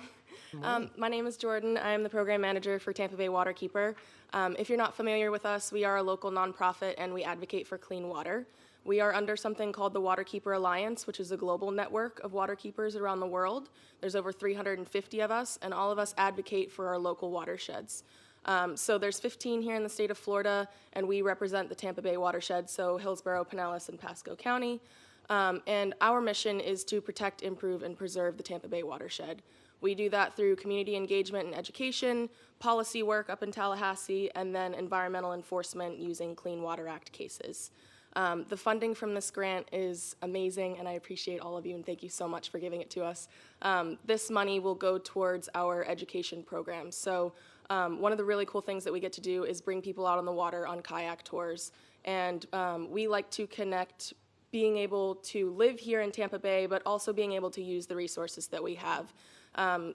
My name is Jordan. I am the program manager for Tampa Bay Waterkeeper. If you're not familiar with us, we are a local nonprofit and we advocate for clean water. We are under something called the Waterkeeper Alliance, which is a global network of waterkeepers around the world. There's over 350 of us, and all of us advocate for our local watersheds. So there's 15 here in the state of Florida, and we represent the Tampa Bay watershed, so Hillsborough, Pinellas, and Pasco County. And our mission is to protect, improve, and preserve the Tampa Bay watershed. We do that through community engagement and education, policy work up in Tallahassee, and then environmental enforcement using Clean Water Act cases. The funding from this grant is amazing, and I appreciate all of you, and thank you so much for giving it to us. This money will go towards our education programs. So one of the really cool things that we get to do is bring people out on the water on kayak tours. And we like to connect being able to live here in Tampa Bay, but also being able to use the resources that we have.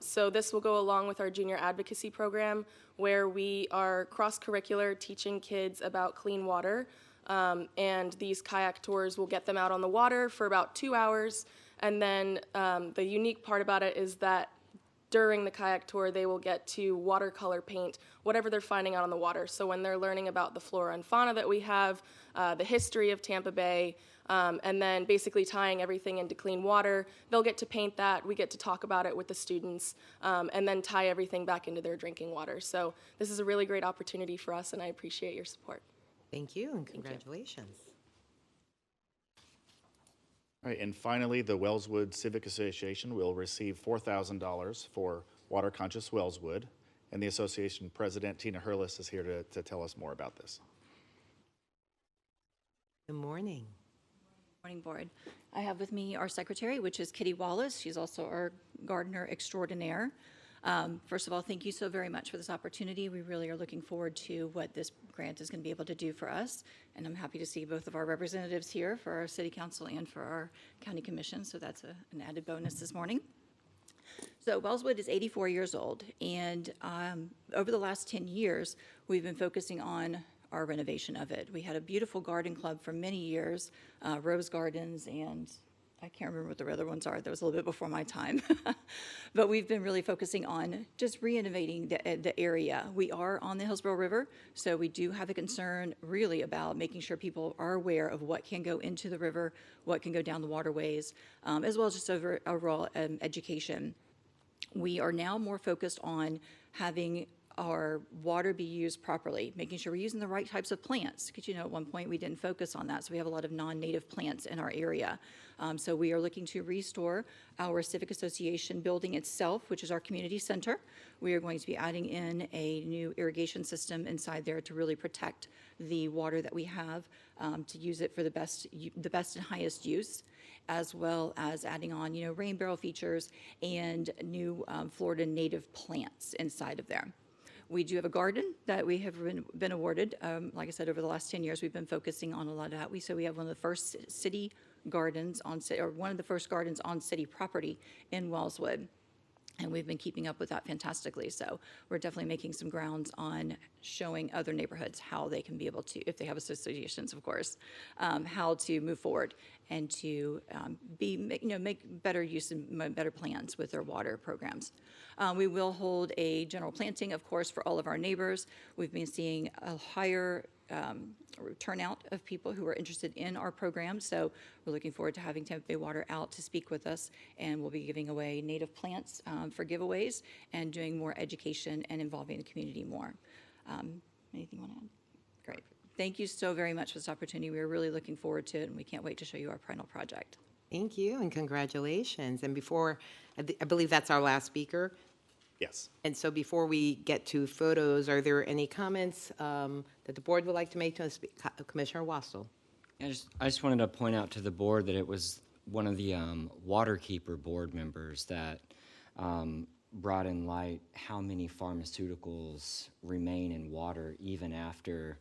So this will go along with our junior advocacy program, where we are cross-curricular, teaching kids about clean water. And these kayak tours will get them out on the water for about 2 hours. And then the unique part about it is that during the kayak tour, they will get to watercolor paint whatever they're finding out on the water. So when they're learning about the flora and fauna that we have, the history of Tampa Bay, and then basically tying everything into clean water, they'll get to paint that. We get to talk about it with the students, and then tie everything back into their drinking water. So this is a really great opportunity for us, and I appreciate your support. Thank you, and congratulations. All right, and finally, the Wellswood Civic Association will receive $4,000 for Water Conscious Wellswood, and the association president, Tina Hurlis, is here to tell us more about this. Good morning. Morning, board. I have with me our secretary, which is Kitty Wallace. She's also our gardener extraordinaire. First of all, thank you so very much for this opportunity. We really are looking forward to what this grant is going to be able to do for us. And I'm happy to see both of our representatives here for our city council and for our county commission. So that's an added bonus this morning. So Wellswood is 84 years old. And over the last 10 years, we've been focusing on our renovation of it. We had a beautiful garden club for many years, rose gardens, and I can't remember what the other ones are. That was a little bit before my time. But we've been really focusing on just renovating the area. We are on the Hillsborough River, so we do have a concern really about making sure people are aware of what can go into the river, what can go down the waterways, as well as just overall education. We are now more focused on having our water be used properly, making sure we're using the right types of plants. Because, at one point we didn't focus on that. So we have a lot of non-native plants in our area. So we are looking to restore our Civic Association building itself, which is our community center. We are going to be adding in a new irrigation system inside there to really protect the water that we have, to use it for the best and highest use, as well as adding on, rain barrel features and new Florida native plants inside of there. We do have a garden that we have been awarded. Like I said, over the last 10 years, we've been focusing on a lot of that. We have one of the first city gardens or one of the first gardens on city property in Wellswood. And we've been keeping up with that fantastically. So we're definitely making some grounds on showing other neighborhoods how they can be able to, if they have associations, of course, how to move forward and to make better use and better plans with their water programs. We will hold a general planting, of course, for all of our neighbors. We've been seeing a higher turnout of people who are interested in our program. So we're looking forward to having Tampa Bay Water out to speak with us, and we'll be giving away native plants for giveaways and doing more education and involving the community more. Anything you want to add? Great. Thank you so very much for this opportunity. We are really looking forward to it, and we can't wait to show you our final project. Thank you and congratulations. And before, I believe that's our last speaker. Yes. And so before we get to photos, are there any comments that the board would like to make to Commissioner Wassel? I just wanted to point out to the board that it was one of the Waterkeeper board members that brought in light how many pharmaceuticals remain in water even after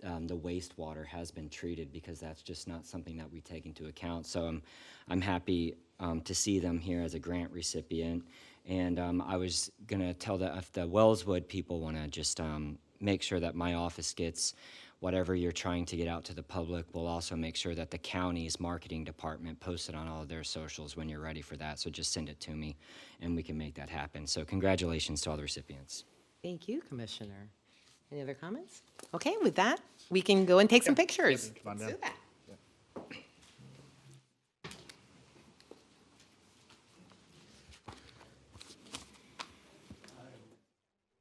the wastewater has been treated, because that's just not something that we take into account. So I'm happy to see them here as a grant recipient. And I was going to tell if the Wellswood people want to just make sure that my office gets whatever you're trying to get out to the public. We'll also make sure that the county's marketing department posts it on all of their socials when you're ready for that. So just send it to me, and we can make that happen. So congratulations to all the recipients. Thank you, Commissioner. Any other comments? Okay, with that, we can go and take some pictures. Come on Let's down. do that.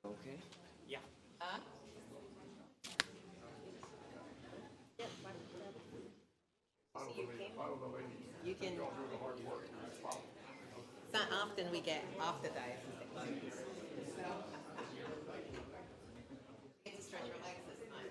Okay. Yeah. You can. It's not often we get off the dais. Get to stretch your legs this time.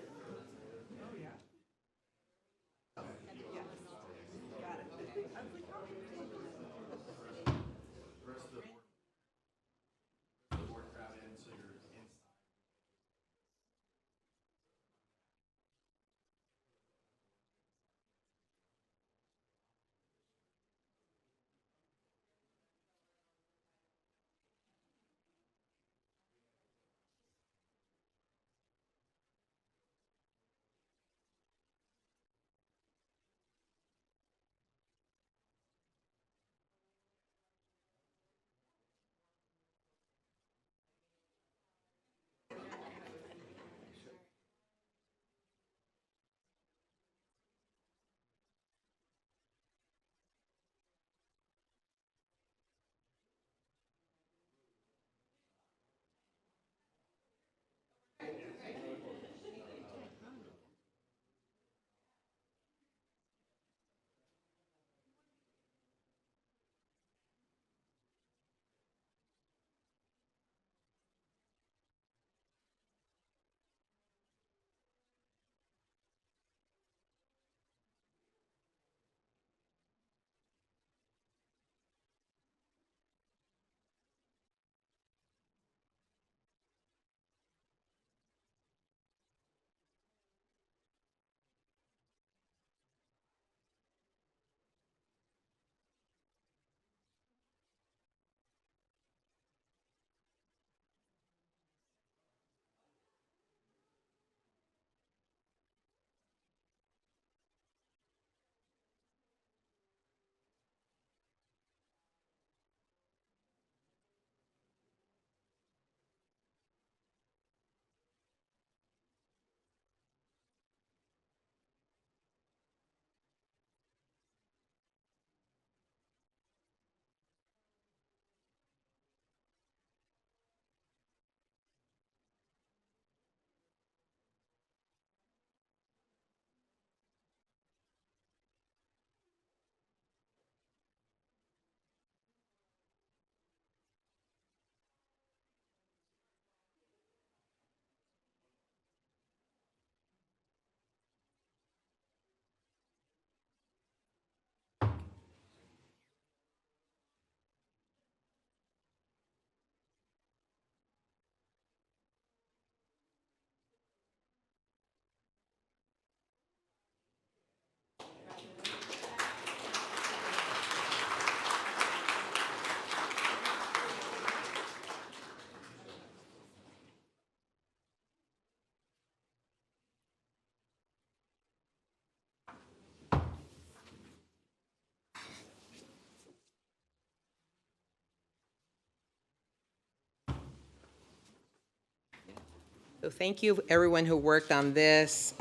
So thank you, everyone who worked on this,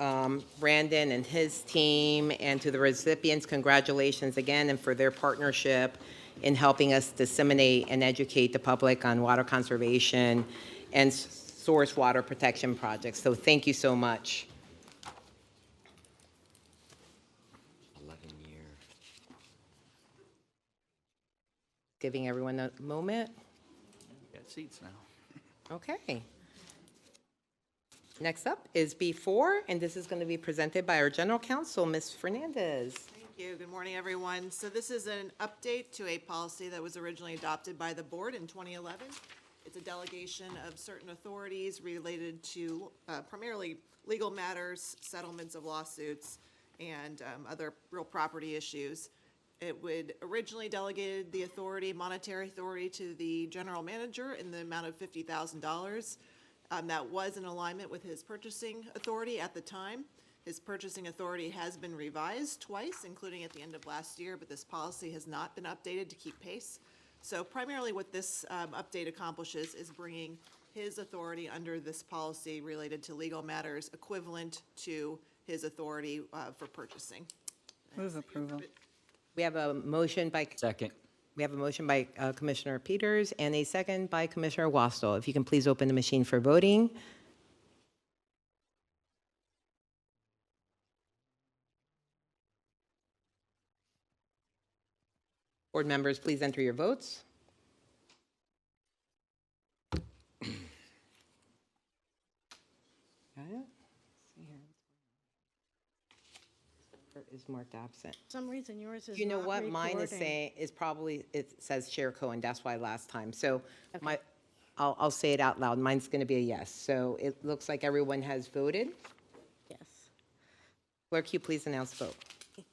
Brandon and his team, and to the recipients, congratulations again, and for their partnership in helping us disseminate and educate the public on water conservation and source water protection projects. So thank you so much. 11-year. Giving everyone a moment. Got seats now. Okay. Next up is B4, and this is going to be presented by our General Counsel, Ms. Fernandez. Thank you. Good morning, everyone. So this is an update to a policy that was originally adopted by the board in 2011. It's a delegation of certain authorities related to primarily legal matters, settlements of lawsuits, and other real property issues. It would originally delegated the authority, monetary authority, to the general manager in the amount of $50,000. That was in alignment with his purchasing authority at the time. His purchasing authority has been revised twice, including at the end of last year, but this policy has not been updated to keep pace. So primarily what this update accomplishes is bringing his authority under this policy related to legal matters equivalent to his authority for purchasing. Move approval. We have a motion by... Second. We have a motion by Commissioner Peters and a second by Commissioner Wastel. If you can please open the machine for voting. Board members, please enter your votes. Got it? See here. Is marked absent. For some reason, yours is You know not what? Mine is recording. saying, is probably, it says Chair Cohen, that's why last time. So I'll say it out loud. Mine's going to be a yes. So it looks like everyone has voted. Yes. Clerk, you please announce the vote. Let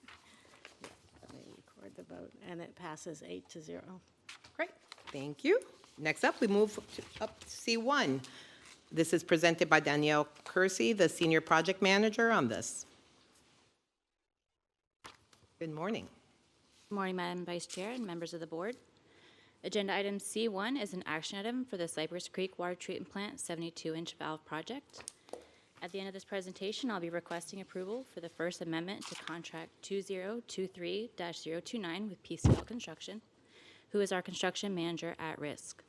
me record the vote, and it passes 8-0. Great, thank you. Next up, we move up to C1. This is presented by Danielle Kersey, the Senior Project Manager on this. Good morning. Good morning, Madam Vice Chair and members of the board. Agenda item C1 is an action item for the Cypress Creek Water Treatment Plant 72-inch valve project. At the end of this presentation, I'll be requesting approval for the First Amendment to Contract 2023-029 with PCL Construction, who is our construction manager at risk.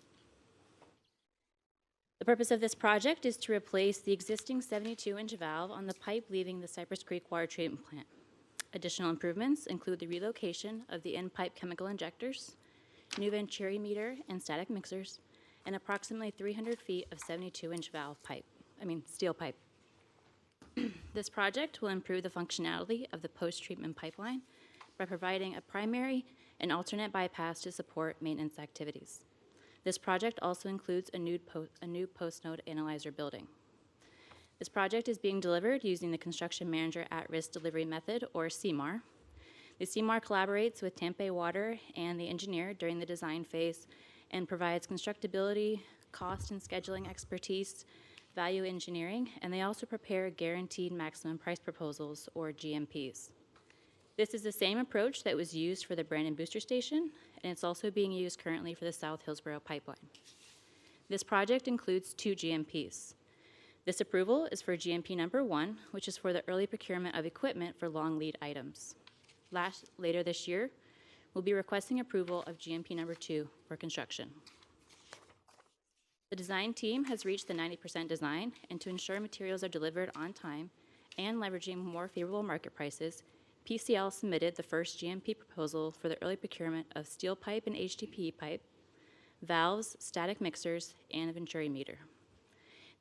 The purpose of this project is to replace the existing 72-inch valve on the pipe leaving the Cypress Creek Water Treatment Plant. Additional improvements include the relocation of the in-pipe chemical injectors, new venturi meter and static mixers, and approximately 300 feet of 72-inch steel pipe. This project will improve the functionality of the post-treatment pipeline by providing a primary and alternate bypass to support maintenance activities. This project also includes a new post-node analyzer building. This project is being delivered using the Construction Manager at-Risk Delivery Method, or CMAR. The CMAR collaborates with Tampa Bay Water and the engineer during the design phase and provides constructability, cost and scheduling expertise, value engineering, and they also prepare guaranteed maximum price proposals, or GMPs. This is the same approach that was used for the Brandon Booster Station, and it's also being used currently for the South Hillsborough Pipeline. This project includes 2 GMPs. This approval is for GMP number 1, which is for the early procurement of equipment for long lead items. Later this year, we'll be requesting approval of GMP number 2 for construction. The design team has reached the 90% design, and to ensure materials are delivered on time and leveraging more favorable market prices, PCL submitted the first GMP proposal for the early procurement of steel pipe and HDPE pipe, valves, static mixers, and a venturi meter.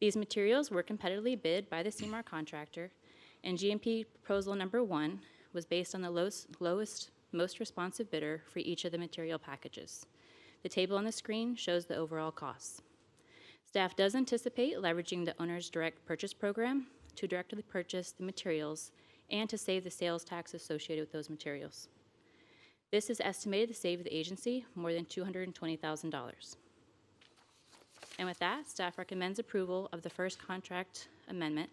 These materials were competitively bid by the CMAR contractor, and GMP proposal number 1 was based on the lowest, most responsive bidder for each of the material packages. The table on the screen shows the overall costs. Staff does anticipate leveraging the owner's direct purchase program to directly purchase the materials and to save the sales tax associated with those materials. This is estimated to save the agency more than $220,000. And with that, staff recommends approval of the first contract amendment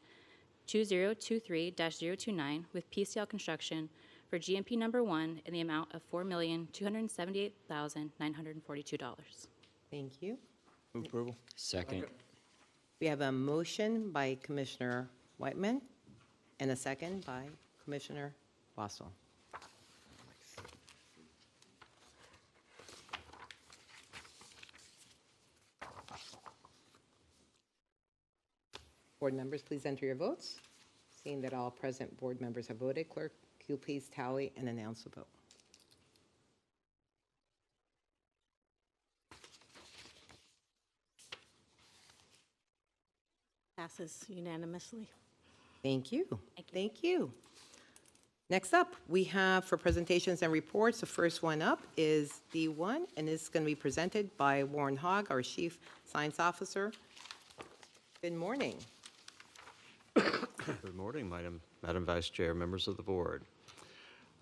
2023-029 with PCL Construction for GMP number 1 in the amount of $4,278,942. Thank you. Move approval. Second. We have a motion by Commissioner Whitman and a second by Commissioner Wassel. Board members, please enter your votes. Seeing that all present board members have voted, clerk, can you please tally and announce the vote? Passes unanimously. Thank you. Thank you. Next up, we have for presentations and reports, the first one up is D1, and it's going to be presented by Warren Hogg, our Chief Science Officer. Good morning. Good morning, Madam Vice Chair, members of the board.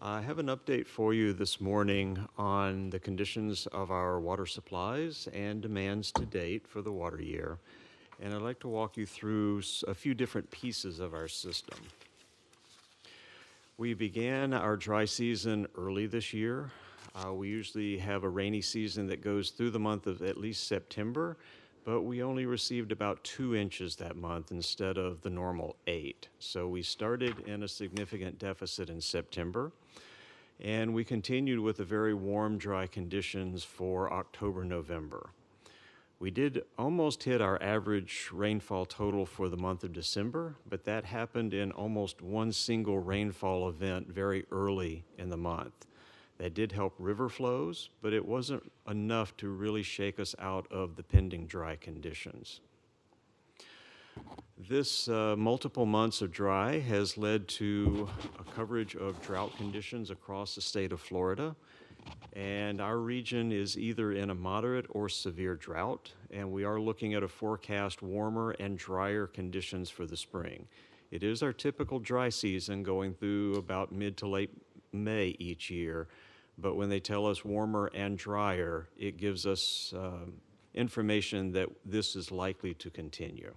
I have an update for you this morning on the conditions of our water supplies and demands to date for the water year. And I'd like to walk you through a few different pieces of our system. We began our dry season early this year. We usually have a rainy season that goes through the month of at least September, but we only received about 2 inches that month instead of the normal 8. So we started in a significant deficit in September, and we continued with the very warm, dry conditions for October, November. We did almost hit our average rainfall total for the month of December, but that happened in almost one single rainfall event very early in the month. That did help river flows, but it wasn't enough to really shake us out of the pending dry conditions. This multiple months of dry has led to a coverage of drought conditions across the state of Florida. And our region is either in a moderate or severe drought, and we are looking at a forecast warmer and drier conditions for the spring. It is our typical dry season going through about mid to late May each year, but when they tell us warmer and drier, it gives us information that this is likely to continue.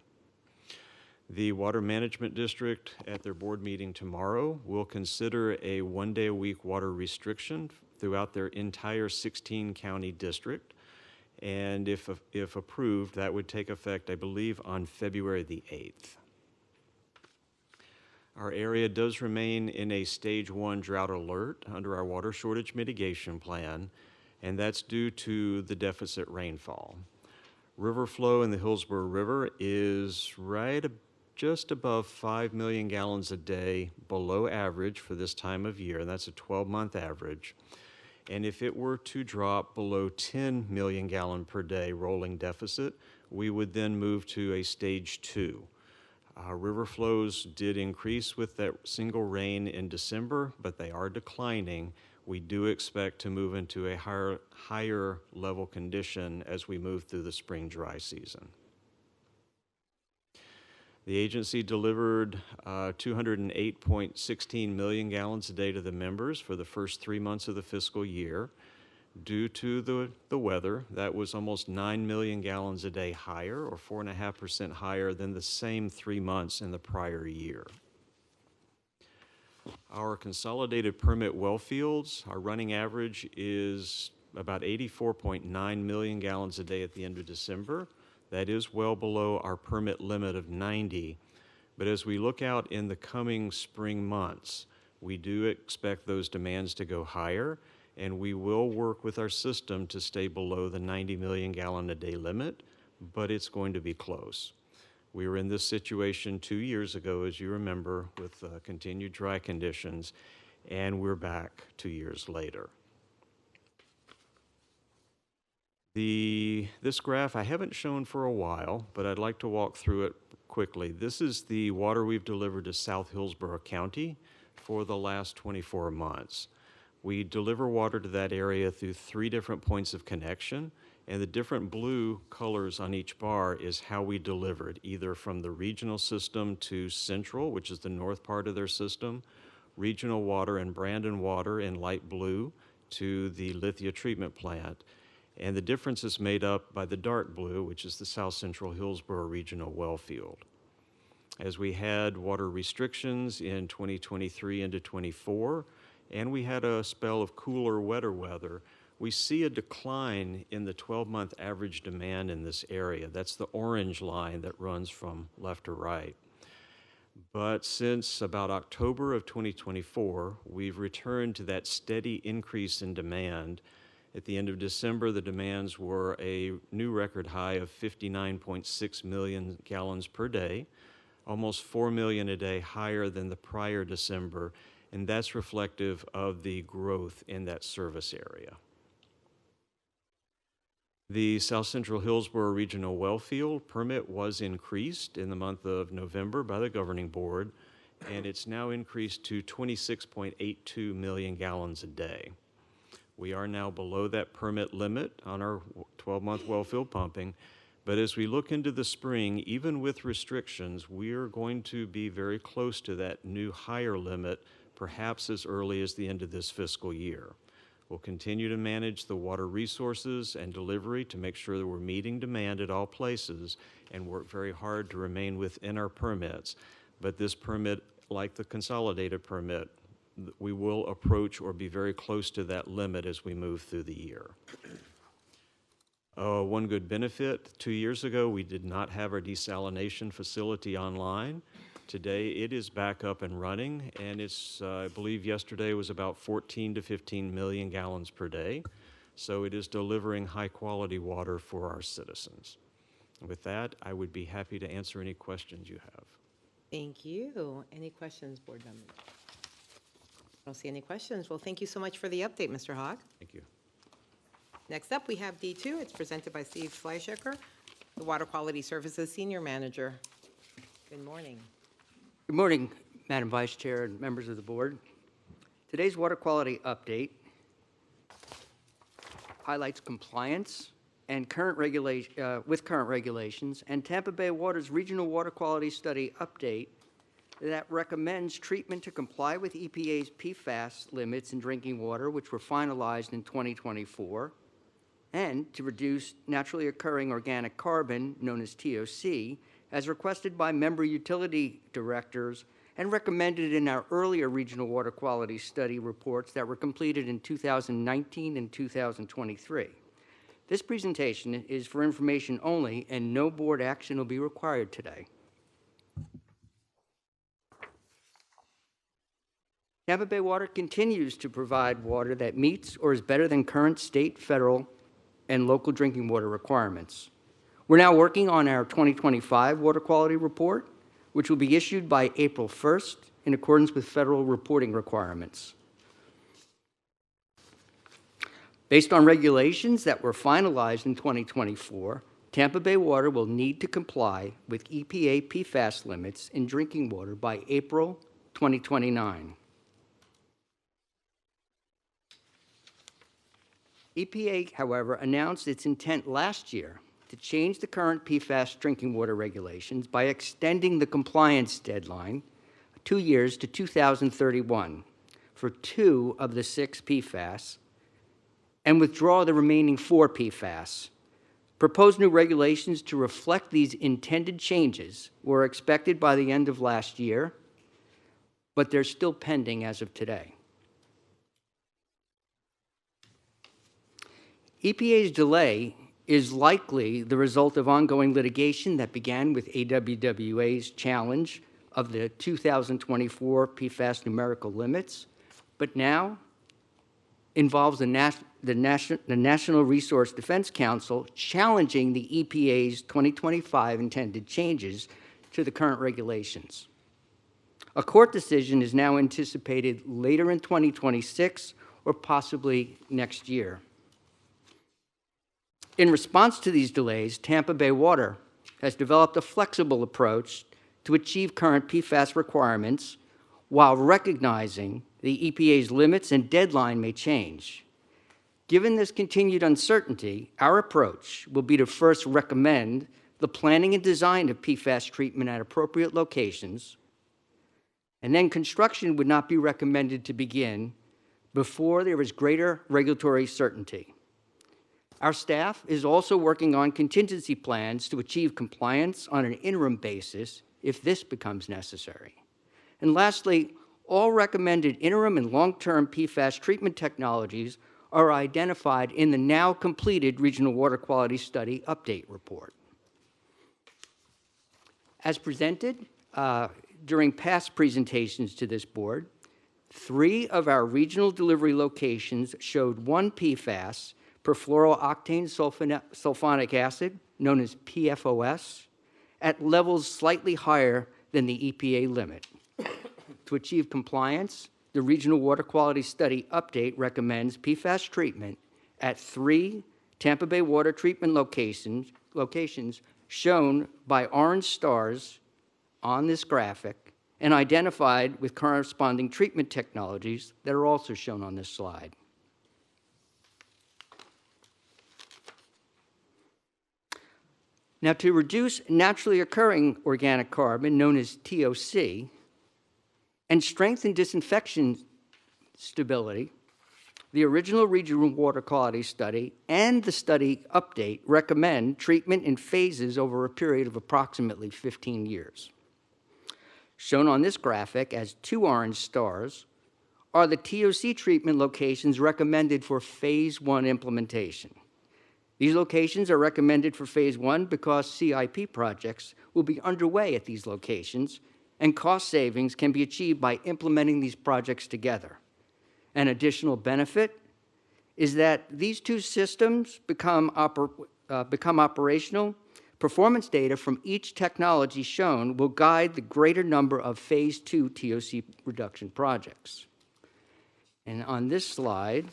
The Water Management District at their board meeting tomorrow will consider a one-day-a-week water restriction throughout their entire 16-county district. And if approved, that would take effect, I believe, on February the 8th. Our area does remain in a stage 1 drought alert under our water shortage mitigation plan, and that's due to the deficit rainfall. River flow in the Hillsborough River is just above 5 million gallons a day below average for this time of year, and that's a 12-month average. And if it were to drop below 10 million gallon per day rolling deficit, we would then move to a stage 2. River flows did increase with that single rain in December, but they are declining. We do expect to move into a higher level condition as we move through the spring dry season. The agency delivered 208.16 million gallons a day to the members for the first 3 months of the fiscal year. Due to the weather, that was almost 9 million gallons a day higher, or 4.5% higher than the same 3 months in the prior year. Our consolidated permit well fields, our running average is about 84.9 million gallons a day at the end of December. That is well below our permit limit of 90. But as we look out in the coming spring months, we do expect those demands to go higher, and we will work with our system to stay below the 90 million gallon a day limit, but it's going to be close. We were in this situation 2 years ago, as you remember, with continued dry conditions, and we're back 2 years later. This graph I haven't shown for a while, but I'd like to walk through it quickly. This is the water we've delivered to South Hillsborough County for the last 24 months. We deliver water to that area through 3 different points of connection, and the different blue colors on each bar is how we delivered, either from the regional system to Central, which is the north part of their system, regional water and Brandon water in light blue to the Lithia treatment plant. And the difference is made up by the dark blue, which is the South Central Hillsborough Regional Well Field. As we had water restrictions in 2023 into 24, and we had a spell of cooler, wetter weather, we see a decline in the 12-month average demand in this area. That's the orange line that runs from left to right. But since about October of 2024, we've returned to that steady increase in demand. At the end of December, the demands were a new record high of 59.6 million gallons per day, almost 4 million a day higher than the prior December, and that's reflective of the growth in that service area. The South Central Hillsborough Regional Wellfield permit was increased in the month of November by the governing board, and it's now increased to 26.82 million gallons a day. We are now below that permit limit on our 12-month wellfield pumping, but as we look into the spring, even with restrictions, we are going to be very close to that new higher limit, perhaps as early as the end of this fiscal year. We'll continue to manage the water resources and delivery to make sure that we're meeting demand at all places and work very hard to remain within our permits. But this permit, like the consolidated permit, we will approach or be very close to that limit as we move through the year. One good benefit, 2 years ago, we did not have our desalination facility online. Today, it is back up and running, and it's, I believe yesterday was about 14 to 15 million gallons per day. So it is delivering high-quality water for our citizens. With that, I would be happy to answer any questions you have. Thank you. Any questions, board members? I don't see any questions. Well, thank you so much for the update, Mr. Hogg. Thank you. Next up, we have D2. It's presented by Steve Fleischaker, the Water Quality Services Senior Manager. Good morning. Good morning, Madam Vice Chair and members of the board. Today's water quality update highlights compliance and with current regulations, and Tampa Bay Water's Regional Water Quality Study update that recommends treatment to comply with EPA's PFAS limits in drinking water, which were finalized in 2024, and to reduce naturally occurring organic carbon, known as TOC, as requested by member utility directors and recommended in our earlier regional water quality study reports that were completed in 2019 and 2023. This presentation is for information only, and no board action will be required today. Tampa Bay Water continues to provide water that meets or is better than current state, federal, and local drinking water requirements. We're now working on our 2025 water quality report, which will be issued by April 1st in accordance with federal reporting requirements. Based on regulations that were finalized in 2024, Tampa Bay Water will need to comply with EPA PFAS limits in drinking water by April 2029. EPA, however, announced its intent last year to change the current PFAS drinking water regulations by extending the compliance deadline 2 years to 2031 for 2 of the 6 PFAS and withdraw the remaining 4 PFAS. Proposed new regulations to reflect these intended changes were expected by the end of last year, but they're still pending as of today. EPA's delay is likely the result of ongoing litigation that began with AWWA's challenge of the 2024 PFAS numerical limits, but now involves the National Resource Defense Council challenging the EPA's 2025 intended changes to the current regulations. A court decision is now anticipated later in 2026 or possibly next year. In response to these delays, Tampa Bay Water has developed a flexible approach to achieve current PFAS requirements while recognizing the EPA's limits and deadline may change. Given this continued uncertainty, our approach will be to first recommend the planning and design of PFAS treatment at appropriate locations, and then construction would not be recommended to begin before there is greater regulatory certainty. Our staff is also working on contingency plans to achieve compliance on an interim basis if this becomes necessary. And lastly, all recommended interim and long-term PFAS treatment technologies are identified in the now completed Regional Water Quality Study Update Report. As presented during past presentations to this board, 3 of our regional delivery locations showed 1 PFAS, perfluorooctane sulfonic acid, known as PFOS, at levels slightly higher than the EPA limit. To achieve compliance, the Regional Water Quality Study Update recommends PFAS treatment at 3 Tampa Bay water treatment locations shown by orange stars on this graphic and identified with corresponding treatment technologies that are also shown on this slide. Now, to reduce naturally occurring organic carbon, known as TOC, and strengthen disinfection stability, the original Regional Water Quality Study and the study update recommend treatment in phases over a period of approximately 15 years. Shown on this graphic as 2 orange stars are the TOC treatment locations recommended for Phase 1 implementation. These locations are recommended for Phase 1 because CIP projects will be underway at these locations, and cost savings can be achieved by implementing these projects together. An additional benefit is that these 2 systems become operational. Performance data from each technology shown will guide the greater number of Phase 2 TOC reduction projects. And on this slide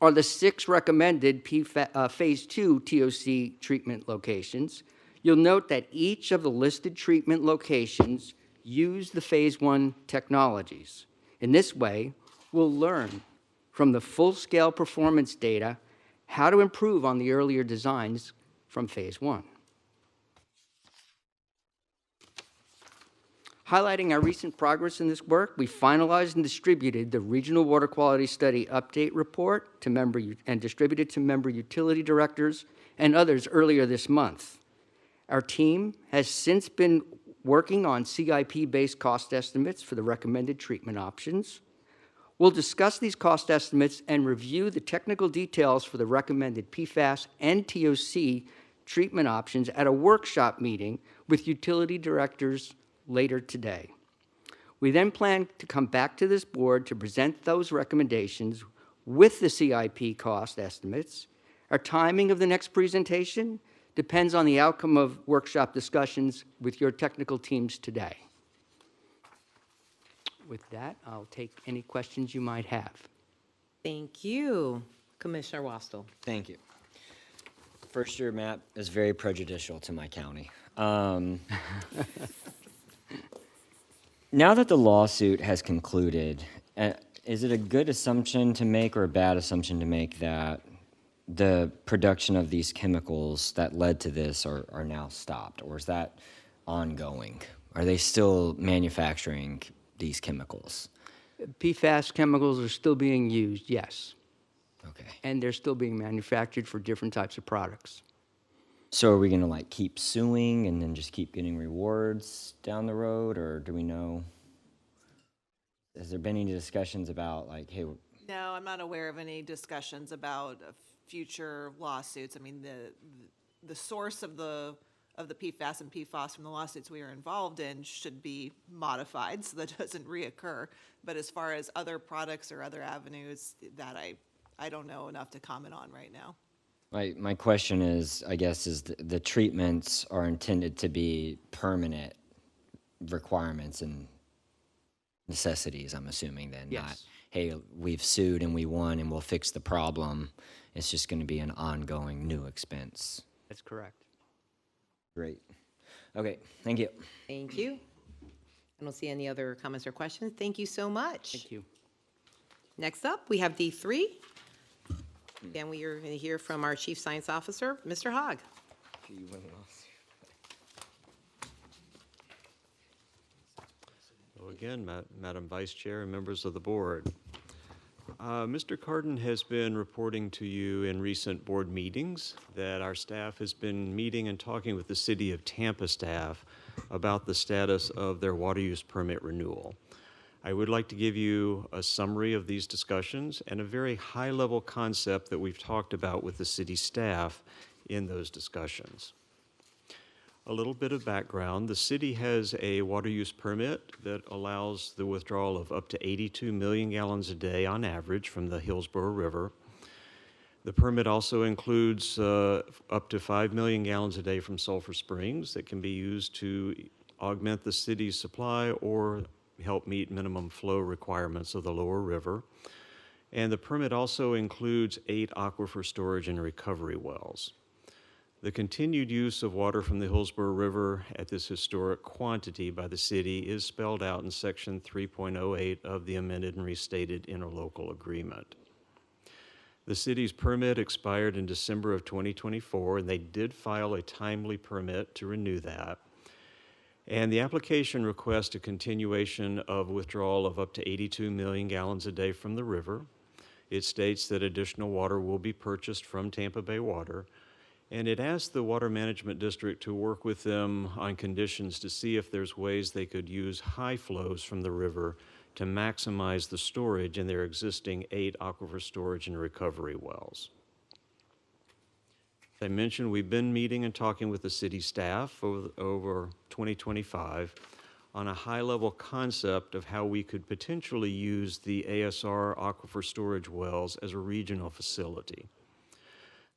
are the 6 recommended Phase 2 TOC treatment locations. You'll note that each of the listed treatment locations use the Phase 1 technologies. In this way, we'll learn from the full-scale performance data how to improve on the earlier designs from Phase 1. Highlighting our recent progress in this work, we finalized and distributed the Regional Water Quality Study Update Report and distributed to member utility directors and others earlier this month. Our team has since been working on CIP-based cost estimates for the recommended treatment options. We'll discuss these cost estimates and review the technical details for the recommended PFAS and TOC treatment options at a workshop meeting with utility directors later today. We then plan to come back to this board to present those recommendations with the CIP cost estimates. Our timing of the next presentation depends on the outcome of workshop discussions with your technical teams today. With that, I'll take any questions you might have. Thank you. Commissioner Wastel. Thank you. First-year map is very prejudicial to my county. Now that the lawsuit has concluded, is it a good assumption to make or a bad assumption to make that the production of these chemicals that led to this are now stopped, or is that ongoing? Are they still manufacturing these chemicals? PFAS chemicals are still being used, yes. Okay. And they're still being manufactured for different types of products. So are we going to like keep suing and then just keep getting rewards down the road, or do we know? Has there been any discussions about like, hey? No, I'm not aware of any discussions about future lawsuits. I mean, the source of the PFAS and PFOS from the lawsuits we are involved in should be modified so that doesn't reoccur. But as far as other products or other avenues, that I don't know enough to comment on right now. My question is, I guess, is the treatments are intended to be permanent requirements and necessities, I'm assuming then, yes. Not, hey, we've sued and we won and we'll fix the problem. It's just going to be an ongoing new expense. That's correct. Great. Okay, thank you. Thank you. I don't see any other comments or questions. Thank you so much. Thank you. Next up, we have D3. Again, we are going to hear from our Chief Science Officer, Mr. Hogg. So again, Madam Vice Chair and members of the board, Mr. Carden has been reporting to you in recent board meetings that our staff has been meeting and talking with the City of Tampa staff about the status of their water use permit renewal. I would like to give you a summary of these discussions and a very high-level concept that we've talked about with the city staff in those discussions. A little bit of background. The city has a water use permit that allows the withdrawal of up to 82 million gallons a day on average from the Hillsborough River. The permit also includes up to 5 million gallons a day from Sulphur Springs that can be used to augment the city's supply or help meet minimum flow requirements of the lower river. And the permit also includes 8 aquifer storage and recovery wells. The continued use of water from the Hillsborough River at this historic quantity by the city is spelled out in Section 3.08 of the amended and restated interlocal agreement. The city's permit expired in December of 2024, and they did file a timely permit to renew that. And the application requests a continuation of withdrawal of up to 82 million gallons a day from the river. It states that additional water will be purchased from Tampa Bay Water, and it asked the Water Management District to work with them on conditions to see if there's ways they could use high flows from the river to maximize the storage in their existing 8 aquifer storage and recovery wells. As I mentioned, we've been meeting and talking with the city staff over 2025 on a high-level concept of how we could potentially use the ASR aquifer storage wells as a regional facility.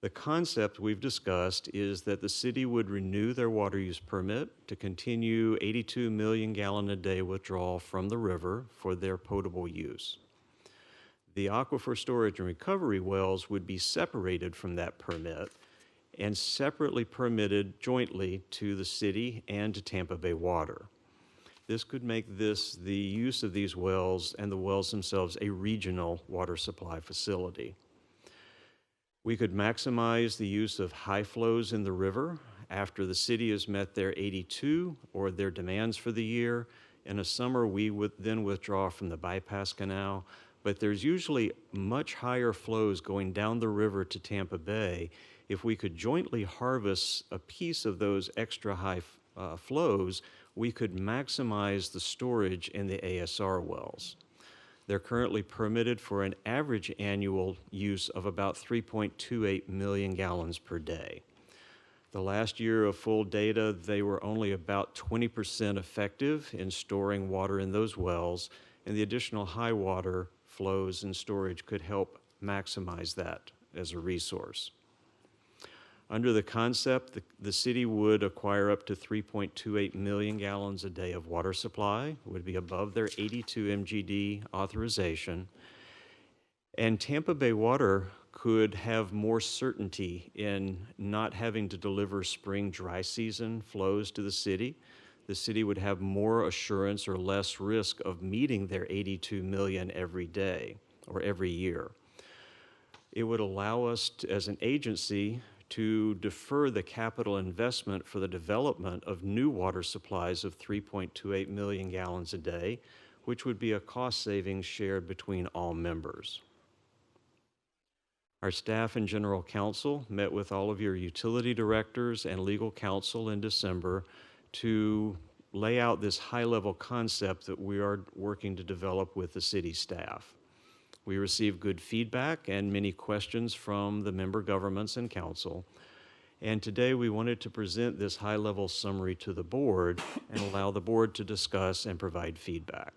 The concept we've discussed is that the city would renew their water use permit to continue 82 million gallon a day withdrawal from the river for their potable use. The aquifer storage and recovery wells would be separated from that permit and separately permitted jointly to the city and to Tampa Bay Water. This could make the use of these wells and the wells themselves a regional water supply facility. We could maximize the use of high flows in the river after the city has met their 82 or their demands for the year. In the summer, we would then withdraw from the bypass canal, but there's usually much higher flows going down the river to Tampa Bay. If we could jointly harvest a piece of those extra high flows, we could maximize the storage in the ASR wells. They're currently permitted for an average annual use of about 3.28 million gallons per day. The last year of full data, they were only about 20% effective in storing water in those wells, and the additional high water flows and storage could help maximize that as a resource. Under the concept, the city would acquire up to 3.28 million gallons a day of water supply, would be above their 82 MGD authorization, and Tampa Bay Water could have more certainty in not having to deliver spring dry season flows to the city. The city would have more assurance or less risk of meeting their 82 million every day or every year. It would allow us as an agency to defer the capital investment for the development of new water supplies of 3.28 million gallons a day, which would be a cost savings shared between all members. Our staff and general counsel met with all of your utility directors and legal counsel in December to lay out this high-level concept that we are working to develop with the city staff. We received good feedback and many questions from the member governments and council. And today we wanted to present this high-level summary to the board and allow the board to discuss and provide feedback.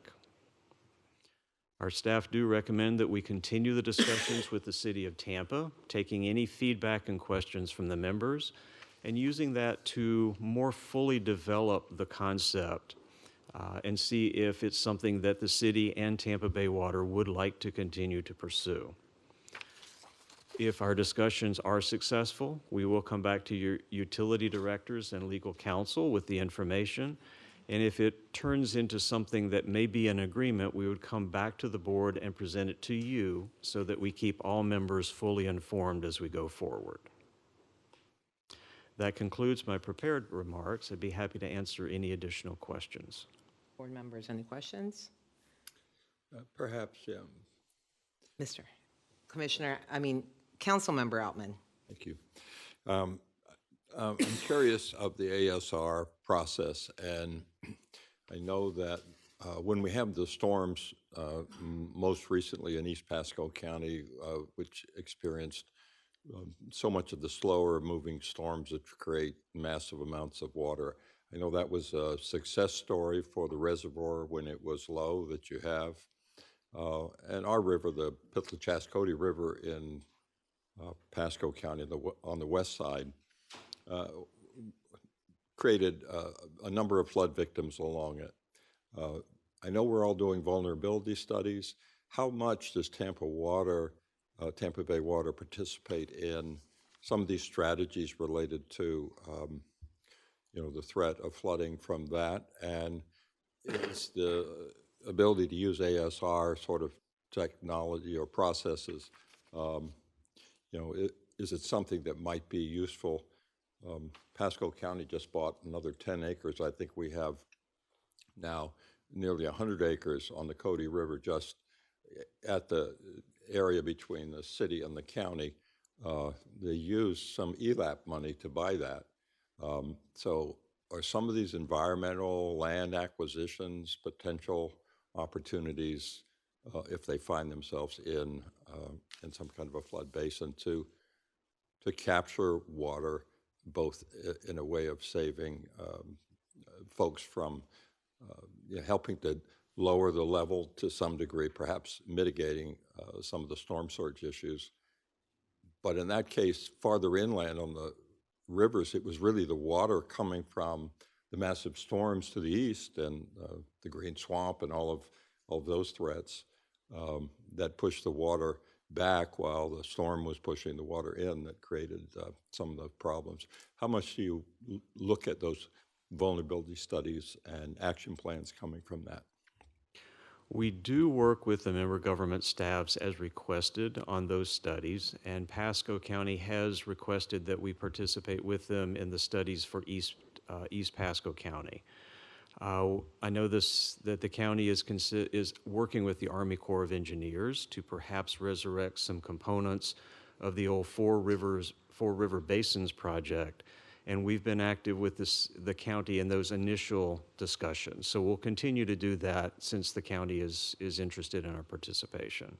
Our staff do recommend that we continue the discussions with the City of Tampa, taking any feedback and questions from the members and using that to more fully develop the concept and see if it's something that the city and Tampa Bay Water would like to continue to pursue. If our discussions are successful, we will come back to your utility directors and legal counsel with the information. And if it turns into something that may be an agreement, we would come back to the board and present it to you so that we keep all members fully informed as we go forward. That concludes my prepared remarks. I'd be happy to answer any additional questions. Board members, any questions? Perhaps, yeah. Councilmember Outman. Thank you. I'm curious of the ASR process, and I know that when we have the storms, most recently in East Pasco County, which experienced so much of the slower moving storms that create massive amounts of water. I know that was a success story for the reservoir when it was low that you have. And our river, the Pitla-Chascody River in Pasco County on the west side, created a number of flood victims along it. I know we're all doing vulnerability studies. How much does Tampa Bay Water participate in some of these strategies related to, the threat of flooding from that? And is the ability to use ASR sort of technology or processes, is it something that might be useful? Pasco County just bought another 10 acres. I think we have now nearly 100 acres on the Cody River just at the area between the city and the county. They use some ELAP money to buy that. So are some of these environmental land acquisitions potential opportunities if they find themselves in some kind of a flood basin to capture water, both in a way of saving folks from helping to lower the level to some degree, perhaps mitigating some of the storm surge issues. But in that case, farther inland on the rivers, it was really the water coming from the massive storms to the east and the Green Swamp and all of those threats that pushed the water back while the storm was pushing the water in that created some of the problems. How much do you look at those vulnerability studies and action plans coming from that? We do work with the member government staffs as requested on those studies, and Pasco County has requested that we participate with them in the studies for East Pasco County. I know that the county is working with the Army Corps of Engineers to perhaps resurrect some components of the old Four River Basins project, and we've been active with the county in those initial discussions. So we'll continue to do that since the county is interested in our participation.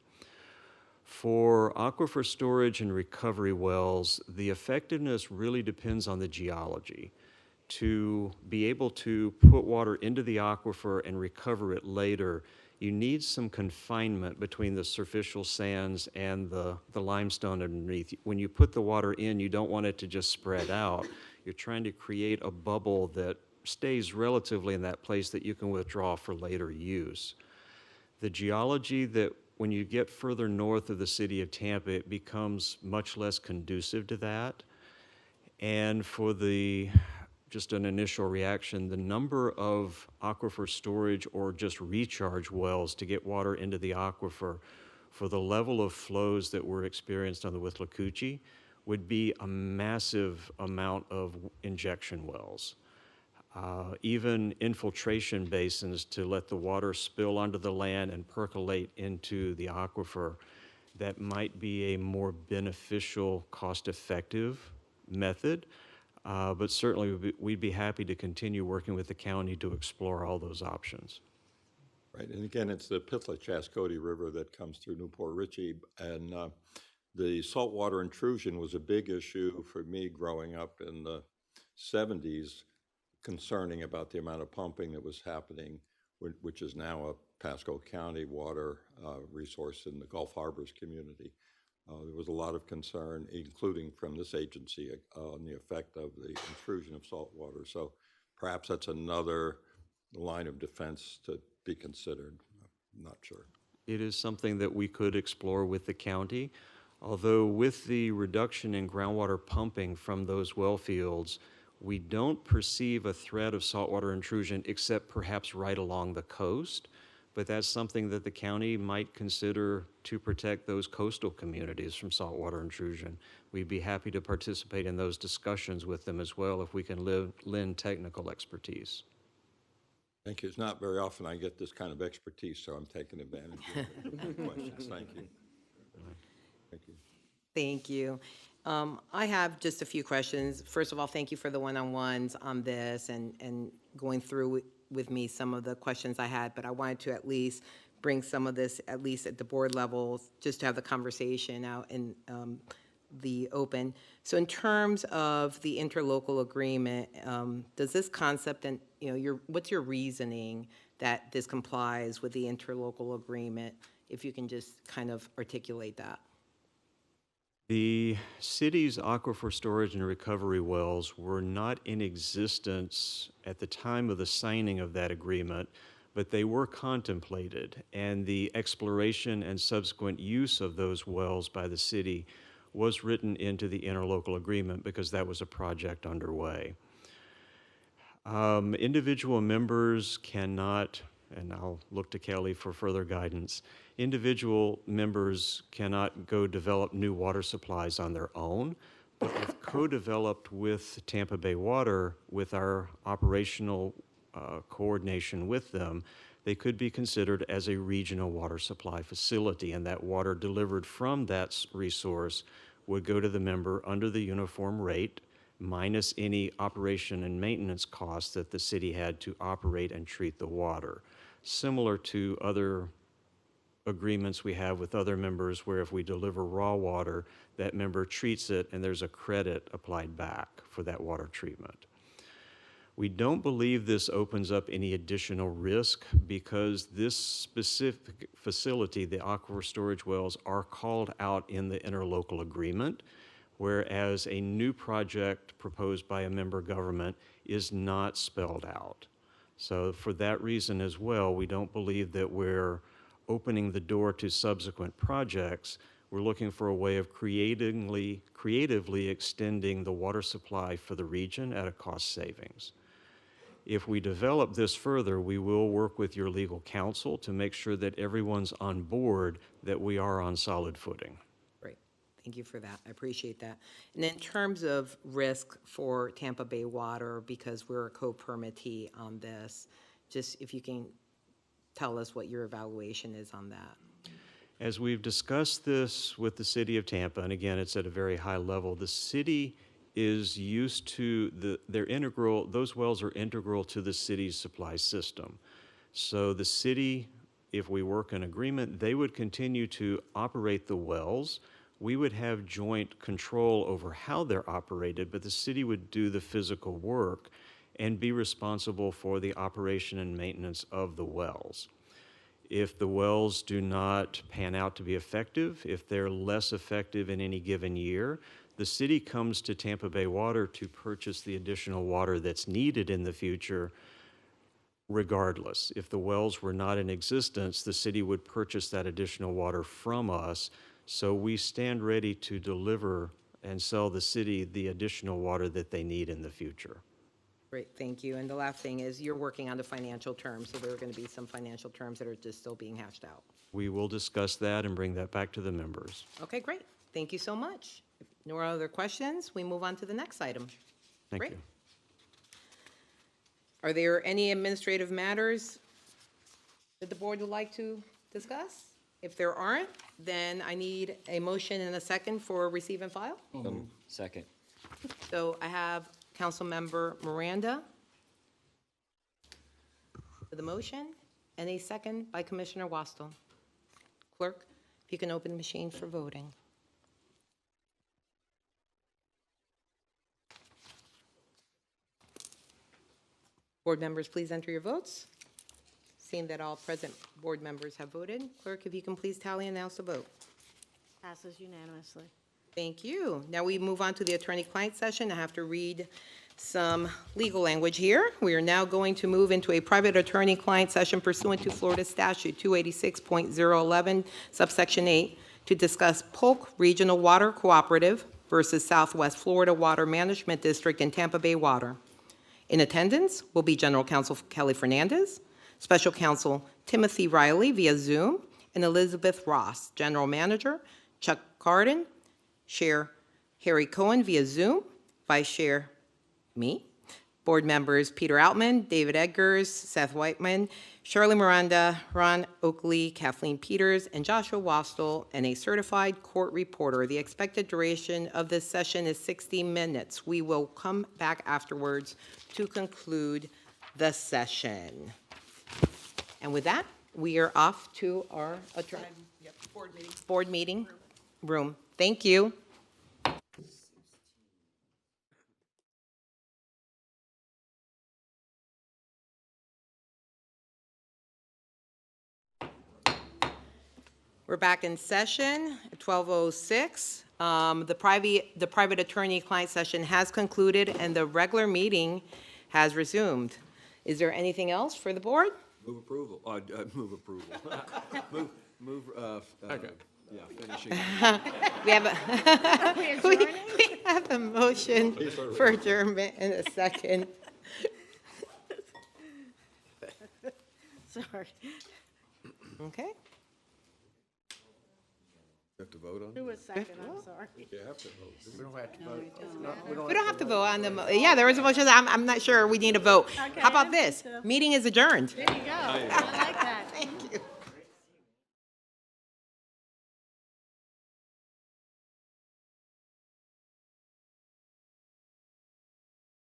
For aquifer storage and recovery wells, the effectiveness really depends on the geology. To be able to put water into the aquifer and recover it later, you need some confinement between the superficial sands and the limestone underneath. When you put the water in, you don't want it to just spread out. You're trying to create a bubble that stays relatively in that place that you can withdraw for later use. The geology that when you get further north of the city of Tampa, it becomes much less conducive to that. And for just an initial reaction, the number of aquifer storage or just recharge wells to get water into the aquifer for the level of flows that were experienced on the Withlacoochee would be a massive amount of injection wells. Even infiltration basins to let the water spill onto the land and percolate into the aquifer, that might be a more beneficial, cost-effective method. But certainly we'd be happy to continue working with the county to explore all those options. Right, and again, it's the Pitla-Chascody River that comes through Newport Richey, and the saltwater intrusion was a big issue for me growing up in the 70s, concerning about the amount of pumping that was happening, which is now a Pasco County water resource in the Gulf Harbors community. There was a lot of concern, including from this agency, on the effect of the intrusion of salt water. So perhaps that's another line of defense to be considered. I'm not sure. It is something that we could explore with the county, although with the reduction in groundwater pumping from those well fields, we don't perceive a threat of saltwater intrusion except perhaps right along the coast. But that's something that the county might consider to protect those coastal communities from saltwater intrusion. We'd be happy to participate in those discussions with them as well if we can lend technical expertise. Thank you. It's not very often I get this kind of expertise, so I'm taking advantage of the questions. Thank you. Thank you. Thank you. I have just a few questions. First of all, thank you for the one-on-ones on this and going through with me some of the questions I had, but I wanted to at least bring some of this, at least at the board level, just to have the conversation out in the open. So in terms of the interlocal agreement, does this concept and, what's your reasoning that this complies with the interlocal agreement? If you can just kind of articulate that. The city's aquifer storage and recovery wells were not in existence at the time of the signing of that agreement, but they were contemplated, and the exploration and subsequent use of those wells by the city was written into the interlocal agreement because that was a project underway. Individual members cannot, and I'll look to Kelly for further guidance, individual members cannot go develop new water supplies on their own, but if co-developed with Tampa Bay Water, with our operational coordination with them, they could be considered as a regional water supply facility, and that water delivered from that resource would go to the member under the uniform rate, minus any operation and maintenance costs that the city had to operate and treat the water. Similar to other agreements we have with other members where if we deliver raw water, that member treats it and there's a credit applied back for that water treatment. We don't believe this opens up any additional risk because this specific facility, the aquifer storage wells, are called out in the interlocal agreement, whereas a new project proposed by a member government is not spelled out. So for that reason as well, we don't believe that we're opening the door to subsequent projects. We're looking for a way of creatively extending the water supply for the region at a cost savings. If we develop this further, we will work with your legal counsel to make sure that everyone's on board, that we are on solid footing. Great. Thank you for that. I appreciate that. And in terms of risk for Tampa Bay Water, because we're a co-permittee on this, just if you can tell us what your evaluation is on that. As we've discussed this with the city of Tampa, and again, it's at a very high level, the city is used to, those wells are integral to the city's supply system. So the city, if we work an agreement, they would continue to operate the wells. We would have joint control over how they're operated, but the city would do the physical work and be responsible for the operation and maintenance of the wells. If the wells do not pan out to be effective, if they're less effective in any given year, the city comes to Tampa Bay Water to purchase the additional water that's needed in the future regardless. If the wells were not in existence, the city would purchase that additional water from us, so we stand ready to deliver and sell the city the additional water that they need in the future. Great, thank you. And the last thing is you're working on the financial terms, so there are going to be some financial terms that are just still being hashed out. We will discuss that and bring that back to the members. Okay, great. Thank you so much. If no other questions, we move on to the next item. Thank Great. you. Are there any administrative matters that the board would like to discuss? If there aren't, then I need a motion and a second for receive and file. Second. So I have Councilmember Miranda for the motion and a second by Commissioner Wastel. Clerk, if you can open the machine for voting. Board members, please enter your votes. Seeing that all present board members have voted, clerk, if you can please tally and announce the vote. Passes unanimously. Thank you. Now we move on to the attorney-client session. I have to read some legal language here. We are now going to move into a private attorney-client session pursuant to Florida Statute 286.011, subsection 8, to discuss Polk Regional Water Cooperative versus Southwest Florida Water Management District and Tampa Bay Water. In attendance will be General Counsel Kelly Fernandez, Special Counsel Timothy Riley via Zoom, and Elizabeth Ross, General Manager, Chuck Carden, Chair Harry Cohen via Zoom, Vice Chair me, Board members Peter Altman, David Edgars, Seth Whiteman, Shirley Miranda, Ron Oakley, Kathleen Peters, and Joshua Wastel, and a certified court reporter. The expected duration of this session is 60 minutes. We will come back afterwards to conclude the session. And with that, we are off to our board meeting room. Thank you. We're back in session at 12:06. The private attorney-client session has concluded and the regular meeting has resumed. Is there anything else for the board? Move approval. Move approval. Yeah, finishing. We have a motion for adjournment in a second. Sorry. Okay. You have to vote on it? Who was second? I'm sorry. You have to vote. We don't have to vote. We don't have to vote on the, yeah, there was a motion. I'm not sure we need a vote. How about this? Meeting is adjourned. There you go.